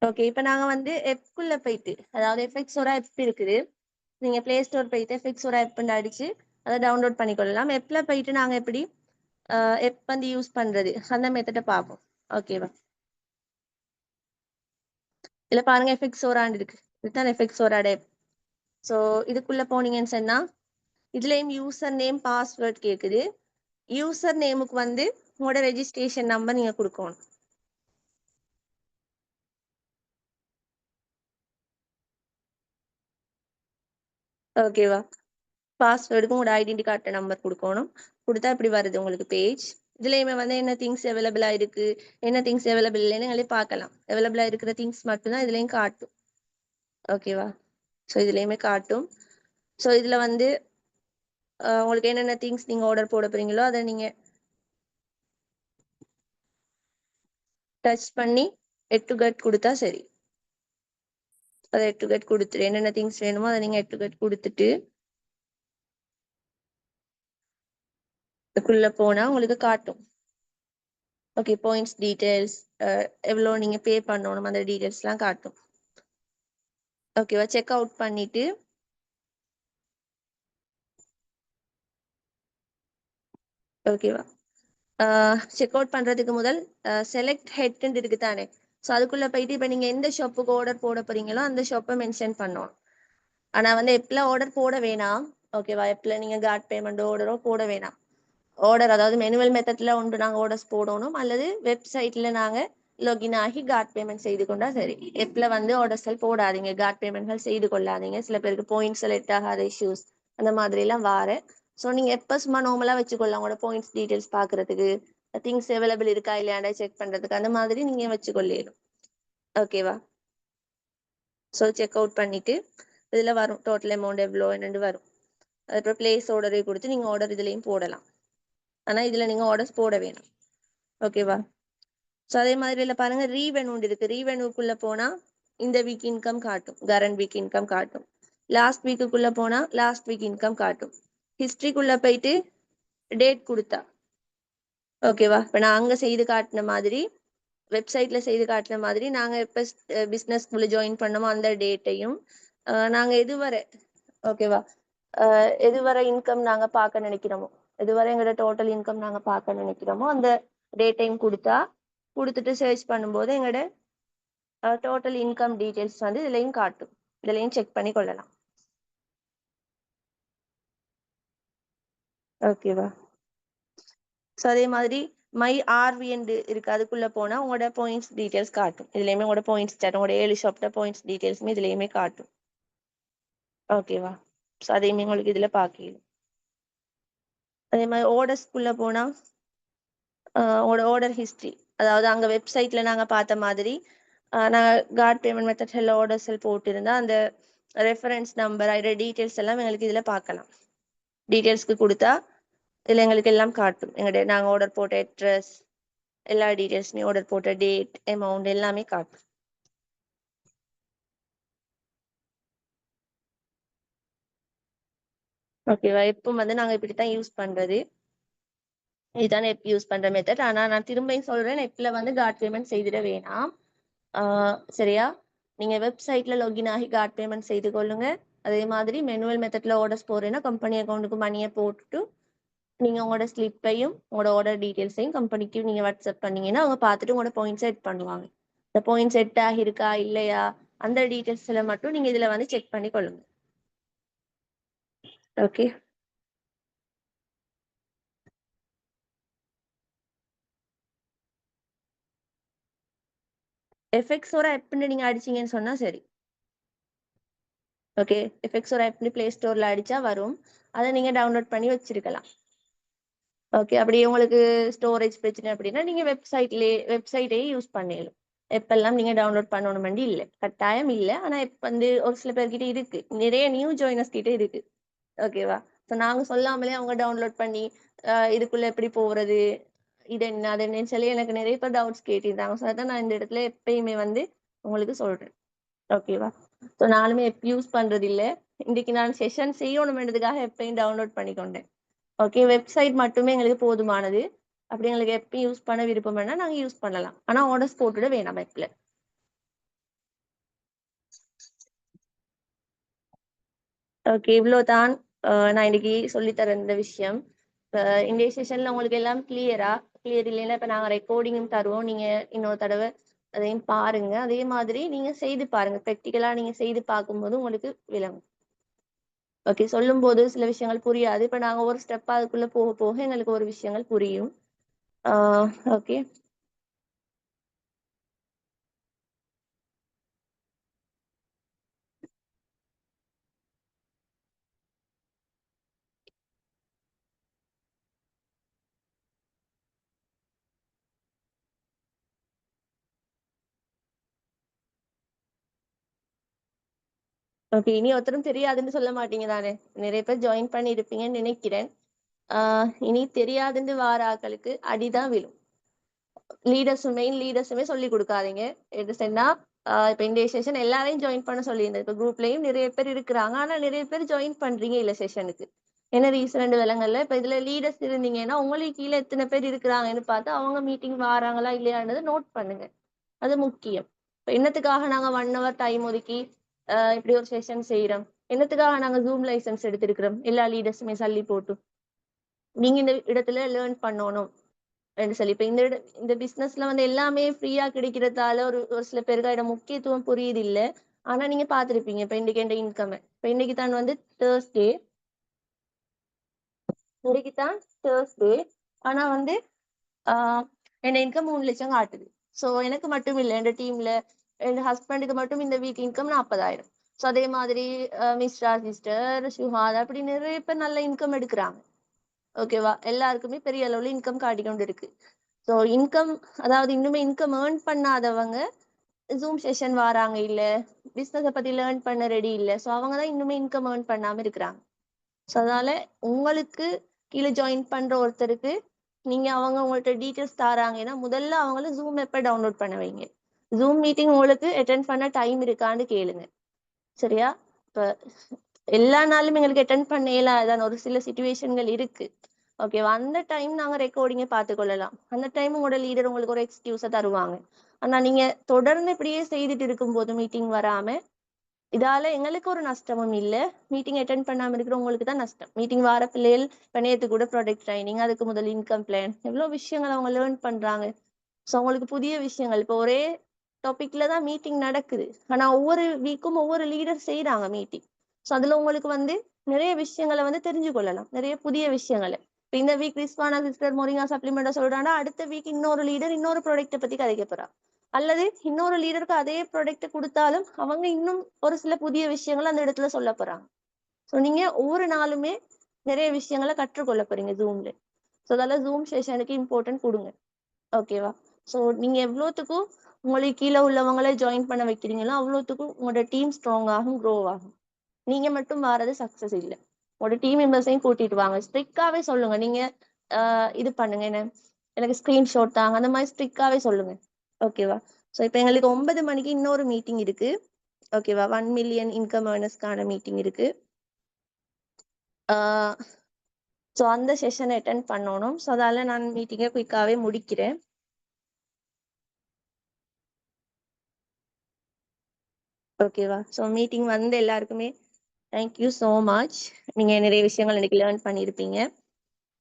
ஓகே, இப்ப நாங்க வந்து எப்குள்ள போயிட்டு, அதாவது எஃபெக்ட்ஸோட எப் இருக்குது, நீங்க பிளே ஸ்டோர் போயிட்டு எஃபெக்ட்ஸோட எப்னு அடிச்சு அதை டவுன்லோட் பண்ணிக்கொள்ளலாம். எப்ல போயிட்டு நாங்க எப்படி எப் வந்து யூஸ் பண்றது அந்த மெத்தட பார்ப்போம். ஓகேவா, இதுல பாருங்க எஃபெக்ட்ஸோரான்னு இருக்கு, இதுதான் எஃபெக்ட்ஸோரோட எப். ஸோ இதுக்குள்ள போனீங்கன்னு சொன்னா இதுலயும் யூசர் நேம் பாஸ்வேர்ட் கேக்குது. யூசர் நேமுக்கு வந்து உங்களோட ரெஜிஸ்ட்ரேஷன் நம்பர் நீங்க கொடுக்கணும். ஓகேவா, பாஸ்வேர்டுக்கும் உங்களோட ஐடென்டி கார்டு நம்பர் கொடுக்கணும். கொடுத்தா இப்படி வருது உங்களுக்கு பேஜ். இதுலயுமே வந்து என்ன திங்ஸ் அவைலபிளா இருக்கு, என்ன திங்ஸ் அவைலபிள் இல்லைன்னு எங்களே பார்க்கலாம். அவைலபிளா இருக்கிற திங்ஸ் மட்டும்தான் இதுலயும் காட்டும். ஓகேவா, ஸோ இதுலயுமே காட்டும். ஸோ இதுல வந்து உங்களுக்கு என்னென்ன திங்ஸ் நீங்க ஆர்டர் போட போறீங்களோ அதை நீங்க டச் பண்ணி எட் கொடுத்தா சரி. அதை எட் கொடுத்துட்டு என்னென்ன திங்ஸ் வேணுமோ அதை நீங்க எட் கொடுத்துட்டு இதுக்குள்ள போனா உங்களுக்கு காட்டும். ஓகே, பாயிண்ட்ஸ் டீடைல்ஸ், எவ்வளோ நீங்க பே பண்ணணும் அந்த டீடைல்ஸ்லாம் காட்டும். ஓகேவா, செக் அவுட் பண்ணிட்டு ஓகேவா, செக் அவுட் பண்றதுக்கு முதல் செலக்ட் ஹெட்ன்னு இருக்கு தானே. ஸோ அதுக்குள்ள போயிட்டு இப்போ நீங்க எந்த ஷாப்புக்கு ஆர்டர் போட போறீங்களோ அந்த ஷாப்பை மென்ஷன் பண்ணணும். ஆனா வந்து எப்பல ஆர்டர் போட வேணாம். ஓகேவா, எப்பல நீங்க கார்ட் பேமெண்ட் ஆர்டரோ போட வேணாம். ஆர்டர் அதாவது மேனுவல் மெத்தட்ல ஒன்று நாங்க ஆர்டர்ஸ் போடணும், அல்லது வெப்சைட்ல நாங்க லாகின் ஆகி கார்ட் பேமெண்ட் செய்து கொண்டா சரி. எப்பல வந்து ஆர்டர்ஸ்கள் போடாதீங்க, கார்ட் பேமெண்ட்கள் செய்து கொள்ளாதீங்க. சில பேருக்கு பாயிண்ட்ஸ் செலக்ட் ஆகாத இஷ்யூஸ் அந்த மாதிரி எல்லாம் வார. ஸோ நீங்க எப்ப சும்மா நார்மலா வச்சுக்கொள்ளலாம், உங்களோட பாயிண்ட்ஸ் டீடைல்ஸ் பாக்குறதுக்கு, திங்ஸ் அவைலபிள் இருக்கா இல்லையாண்டா செக் பண்றதுக்கு, அந்த மாதிரி நீங்க வச்சுக்கொள்ளணும். ஓகேவா, ஸோ செக் அவுட் பண்ணிட்டு இதுல வரும் டோட்டல் அமௌண்ட் எவ்வளோ என்னன்னு வரும். அதுக்கப்புறம் பிளேஸ் ஆர்டரை கொடுத்து நீங்க ஆர்டர் இதுலயும் போடலாம். ஆனா இதுல நீங்க ஆர்டர்ஸ் போட வேணும். ஓகேவா, ஸோ அதே மாதிரி இல்ல பாருங்க ரீவெனு இருக்கு. ரீவெனுக்குள்ள போனா இந்த வீக் இன்கம் காட்டும், கரண்ட் வீக் இன்கம் காட்டும். லாஸ்ட் வீக்குள்ள போனா லாஸ்ட் வீக் இன்கம் காட்டும். ஹிஸ்டரிக்குள்ள போயிட்டு டேட் கொடுத்தா ஓகேவா. இப்ப நான் அங்க செய்து காட்டின மாதிரி வெப்சைட்ல செய்து காட்டின மாதிரி நாங்க எப்ப பிசினஸ்க்குள்ள ஜாயின் பண்ணோமோ அந்த டேட்டையும் நாங்க எதுவரை ஓகேவா எதுவரை இன்கம் நாங்க பார்க்க நினைக்கிறோமோ எதுவரை எங்களோட டோட்டல் இன்கம் நாங்க பார்க்க நினைக்கிறோமோ அந்த டேட்டையும் கொடுத்துட்டு சர்ச் பண்ணும்போது எங்களோட டோட்டல் இன்கம் டீடைல்ஸ் வந்து இதுலயும் காட்டும். இதுலயும் செக் பண்ணி கொள்ளலாம். ஓகேவா. ஸோ அதே மாதிரி மை ஆர்விஎன் இருக்கு, அதுக்குள்ள போனா உங்களோட பாயிண்ட்ஸ் டீடைல்ஸ் காட்டும். இதுலயுமே உங்களோட பாயிண்ட்ஸ் உங்களோட 7 ஷாப்ட பாயிண்ட்ஸ் டீடைல்ஸுமே இதுலயுமே காட்டும். ஓகேவா. ஸோ அதையுமே உங்களுக்கு இதுல பார்க்கலாம். அதே மாதிரி ஆர்டர்ஸ்க்குள்ள போனா உங்களோட ஆர்டர் ஹிஸ்டரி, அதாவது அங்க வெப்சைட்ல நாங்க பார்த்த மாதிரி நான் கார்ட் பேமெண்ட் மெத்தட்ல ஆர்டர்ஸ் போட்டிருந்தா அந்த ரெஃபரன்ஸ் நம்பர் அதோட டீடைல்ஸ் எல்லாம் எங்களுக்கு இதுல பார்க்கலாம். டீடைல்ஸ்க்கு கொடுத்தா இதுல எங்களுக்கு எல்லாம் காட்டும். எங்களுடைய நாங்க ஆர்டர் போட்ட அட்ரஸ் எல்லா டீடைல்ஸுமே, ஆர்டர் போட்ட டேட், அமௌண்ட் எல்லாமே காட்டும். ஓகேவா. இப்போ வந்து நாங்க இப்படித்தான் யூஸ் பண்றது. இதுதான் எப்ப யூஸ் பண்ற மெத்தட். ஆனா நான் திரும்பியும் சொல்றேன், நெட்ல வந்து கார்ட் பேமெண்ட் செய்திட வேணாம். சரியா. நீங்க வெப்சைட்ல லாகின் ஆகி கார்ட் பேமெண்ட் செய்து கொள்ளுங்க. அதே மாதிரி மேனுவல் மெத்தட்ல ஆர்டர்ஸ் போறேன்னா கம்பெனி அக்கௌண்ட்டுக்கு மணியை போட்டுட்டு நீங்க உங்களோட ஸ்லிப்பையும் உங்களோட ஆர்டர் டீடைல்ஸையும் கம்பெனிக்கு நீங்க வாட்ஸ்அப் பண்ணீங்கன்னா அவங்க பார்த்துட்டு உங்களோட பாயிண்ட்ஸ் செட் பண்ணுவாங்க. இந்த பாயிண்ட் செட் ஆகிருக்கா இல்லையா அந்த டீடைல்ஸ்ல மட்டும் நீங்க இதுல வந்து செக் பண்ணி கொள்ளுங்க. ஓகே. எஃப்எக்ஸோட ஆப்னு நீங்க அடிச்சீங்கன்னு சொன்னா சரி. ஓகே. எஃப்எக்ஸோட ஆப்னு பிளே ஸ்டோர்ல அடிச்சா வரும். அதை நீங்க டவுன்லோட் பண்ணி வச்சிருக்கலாம். ஓகே. அப்படி உங்களுக்கு ஸ்டோரேஜ் பிரச்சனை அப்படின்னா நீங்க வெப்சைட்டே யூஸ் பண்ணிடலாம். எப்பெல்லாம் நீங்க டவுன்லோட் பண்ணணும் இல்லை, கட்டாயம் இல்லை. ஆனா இப்ப வந்து ஒரு சில பேர்கிட்ட இருக்கு, நிறைய நியூ ஜாயினர்ஸ் கிட்ட இருக்கு. ஓகேவா. ஸோ நாங்க சொல்லாமலே அவங்க டவுன்லோட் பண்ணி இதுக்குள்ள எப்படி போறது, இது என்ன அது என்னன்னு சொல்லி எனக்கு நிறைய பேர் டவுட்ஸ் கேட்டிருந்தாங்க. ஸோ அதான் நான் இந்த இடத்துல எப்பயுமே வந்து உங்களுக்கு சொல்றேன். ஓகேவா. ஸோ நானுமே எப்ப யூஸ் பண்றது இல்லை. இன்னைக்கு நான் செஷன் செய்யணும்ன்றதுக்காக எப்பயும் டவுன்லோட் பண்ணிக்கொண்டேன். ஓகே. வெப்சைட் மட்டுமே எங்களுக்கு போதுமானது. அப்படி எங்களுக்கு எப்பயும் யூஸ் பண்ண விருப்பம் வேணா நாங்க யூஸ் பண்ணலாம். ஆனா ஆர்டர்ஸ் போட்டுட வேணாம் ஆப்ல. ஓகே. இவ்வளவுதான் நான் இன்னைக்கு சொல்லித்தர இந்த விஷயம். இந்த செஷன்ல உங்களுக்கு எல்லாம் கிளியர் இல்லைன்னா இப்ப நாங்க ரெக்கார்டிங்கும் தருவோம். நீங்க இன்னொரு தடவை அதையும் பாருங்க. அதே மாதிரி நீங்க செய்து பாருங்க. ப்ராக்டிக்கலா நீங்க செய்து பார்க்கும்போது உங்களுக்கு விளங்கும். ஓகே. சொல்லும் போது சில விஷயங்கள் புரியாது. இப்ப நாங்க ஒரு ஸ்டெப்பா அதுக்குள்ள போக போக எங்களுக்கு ஒரு விஷயங்கள் புரியும். ஓகே. ஓகே. இனி ஒருத்தரும் தெரியாதுன்னு சொல்ல மாட்டீங்க தானே. நிறைய பேர் ஜாயின் பண்ணி இருப்பீங்கன்னு நினைக்கிறேன். இனி தெரியாதுன்னு வார ஆட்களுக்கு அடிதான் விழும். மெயின் லீடர்ஸுமே சொல்லி கொடுக்காதீங்க. எது சொன்னா இப்ப இந்த செஷன் எல்லாரையும் ஜாயின் பண்ண சொல்லியிருந்தேன். இப்ப குரூப்லயும் நிறைய பேர் இருக்கிறாங்க. ஆனா நிறைய பேர் ஜாயின் பண்றீங்க இல்ல செஷனுக்கு. என்ன ரீசன் விலங்கல்ல. இப்ப இதுல லீடர்ஸ் இருந்தீங்கன்னா உங்களுக்கு கீழே எத்தனை பேர் இருக்கிறாங்கன்னு பார்த்து அவங்க மீட்டிங் வராங்களா இல்லையான்றதை நோட் பண்ணுங்க. அது முக்கியம். இப்ப என்னத்துக்காக நாங்க 1 hour டைம் ஒதுக்கி இப்படி ஒரு செஷன் செய்யறோம். என்னத்துக்காக நாங்க ஜூம் லைசன்ஸ் எடுத்திருக்கிறோம் எல்லா லீடர்ஸுமே சல்லி போட்டு. நீங்க இந்த இடத்துல லேர்ன் பண்ணணும் சொல்லி. இப்ப இந்த பிசினஸ்ல வந்து எல்லாமே ஃப்ரீயா கிடைக்கிறதால ஒரு சில பேருக்கு அதோட முக்கியத்துவம் புரியுது இல்ல. ஆனா நீங்க பாத்திருப்பீங்க இப்ப இன்னைக்கு என் இன்கம் இப்ப இன்னைக்கு தான் வந்து தேர்ஸ்டே. இன்னைக்கு தான் தேர்ஸ்டே. ஆனா வந்து என் இன்கம் 3 லட்சம் காட்டுது. சோ எனக்கு மட்டும் இல்ல, என் டீம்ல என் ஹஸ்பண்டுக்கு மட்டும் இந்த வீக் இன்கம் 40,000. ஸோ அதே மாதிரி மிஸ்டா சிஸ்டர் சுஹாத் அப்படி நிறைய பேர் நல்ல இன்கம் எடுக்கிறாங்க. ஓகேவா. எல்லாருக்குமே பெரிய அளவுல இன்கம் காட்டிக்கொண்டு இருக்கு. ஸோ இன்கம், அதாவது இன்னுமே இன்கம் ஏர்ன் பண்ணாதவங்க ஜூம் செஷன் வராங்க இல்ல, பிசினஸை பத்தி லேர்ன் பண்ண ரெடி இல்ல. ஸோ அவங்க தான் இன்னுமே இன்கம் ஏர்ன் பண்ணாம இருக்கிறாங்க. ஸோ அதனால உங்களுக்கு கீழே ஜாயின் பண்ற ஒருத்தருக்கு நீங்க உங்கள்ட்ட டீட்டெயில்ஸ் தாராங்கன்னா முதல்ல அவங்கள ஜூம் எப்ப டவுன்லோட் பண்ண வைங்க. ஜூம் மீட்டிங் உங்களுக்கு அட்டென்ட் பண்ண டைம் இருக்கான்னு கேளுங்க. சரியா. இப்ப எல்லா நாளும் எங்களுக்கு அட்டென்ட் பண்ண இயலாதான், ஒரு சில சுச்சுவேஷன்கள் இருக்கு. ஓகேவா? அந்த டைம் நாங்க ரெக்கார்டிங்க பார்த்துக்கொள்ளலாம். அந்த டைம் உங்களோட லீடர் உங்களுக்கு ஒரு எக்ஸ்கியூஸ தருவாங்க. ஆனா நீங்க தொடர்ந்து இப்படியே செய்துட்டு இருக்கும்போது மீட்டிங் வராம, இதால எங்களுக்கு ஒரு நஷ்டமும் இல்ல. மீட்டிங் அட்டெண்ட் பண்ணாம இருக்கிறவங்களுக்கு தான் நஷ்டம். மீட்டிங் வார பிள்ளைகள் இப்ப நேத்து கூட ப்ராடக்ட் ட்ரைனிங், அதுக்கு முதல் இன்கம் பிளான், எவ்வளோ விஷயங்கள் அவங்க லேர்ன் பண்றாங்க. ஸோ அவங்களுக்கு புதிய விஷயங்கள் இப்போ ஒரே டாபிக்ல தான் மீட்டிங் நடக்குது. ஆனா ஒவ்வொரு வீக்கும் ஒவ்வொரு லீடர் செய்றாங்க மீட்டிங். ஸோ அதுல உங்களுக்கு வந்து நிறைய விஷயங்களை வந்து தெரிஞ்சு கொள்ளலாம். நிறைய புதிய விஷயங்களை. இப்ப இந்த week Rizwana sister moringa supplement சொல்றாங்கன்னா அடுத்த வீக் இன்னொரு லீடர் இன்னொரு ப்ராடக்ட்டை பத்தி கதைக்க போறா. அல்லது இன்னொரு லீடருக்கு அதே ப்ராடக்ட் கொடுத்தாலும் அவங்க இன்னும் ஒரு சில புதிய விஷயங்களை அந்த இடத்துல சொல்ல போறாங்க. ஸோ நீங்க ஒவ்வொரு நாளுமே நிறைய விஷயங்களை கற்றுக்கொள்ள போறீங்க ஜூம்ல. ஸோ அதெல்லாம் ஜூம் செஷனுக்கு இம்பார்ட்டன்ட் கொடுங்க. ஓகேவா? ஸோ நீங்க எவ்வளோத்துக்கும் உங்களுக்கு கீழே உள்ளவங்களை ஜாயின் பண்ண வைக்கிறீங்களோ அவ்வளோத்துக்கும் உங்களோட டீம் ஸ்ட்ராங் ஆகும், க்ரோ ஆகும். நீங்க மட்டும் வாரது சக்சஸ் இல்லை. உங்களோட டீம் மெம்பர்ஸையும் கூட்டிட்டு வாங்க. ஸ்ட்ரிக்டாவே சொல்லுங்க. நீங்க இது பண்ணுங்க, என்ன எனக்கு ஸ்கிரீன்ஷாட் தாங்க, அந்த மாதிரி ஸ்ட்ரிக்டாவே சொல்லுங்க. ஓகேவா? ஸோ இப்போ எங்களுக்கு 9 மணிக்கு இன்னொரு மீட்டிங் இருக்கு. ஓகேவா? 1 மில்லியன் இன்கம் ஏர்னர்ஸ்க்கான மீட்டிங் இருக்கு. ஸோ அந்த செஷனை அட்டென்ட் பண்ணணும். ஸோ அதால நான் மீட்டிங்கை குயிக்காவே முடிக்கிறேன். ஓகேவா? ஸோ மீட்டிங் வந்து எல்லாருக்குமே தேங்க்யூ ஸோ மச். நீங்க நிறைய விஷயங்கள் இன்னைக்கு லேர்ன் பண்ணியிருப்பீங்க.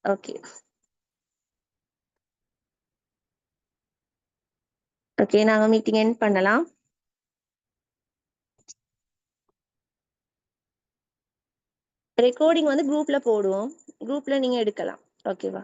ஓகே ஓகே, நாங்க மீட்டிங் எண்ட் பண்ணலாம். ரெக்கார்டிங் வந்து குரூப்ல போடுவோம். குரூப்ல நீங்க எடுக்கலாம். ஓகேவா?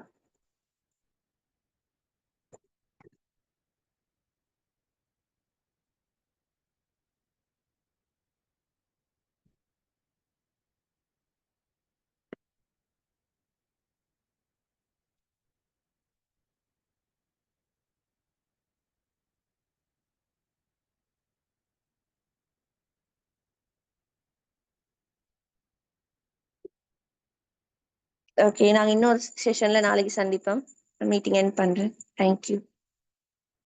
ஓகே, நாங்க இன்னொரு செஷன்ல நாளைக்கு சந்திப்போம். மீட்டிங் எண்ட் பண்றேன். தேங்க்யூ.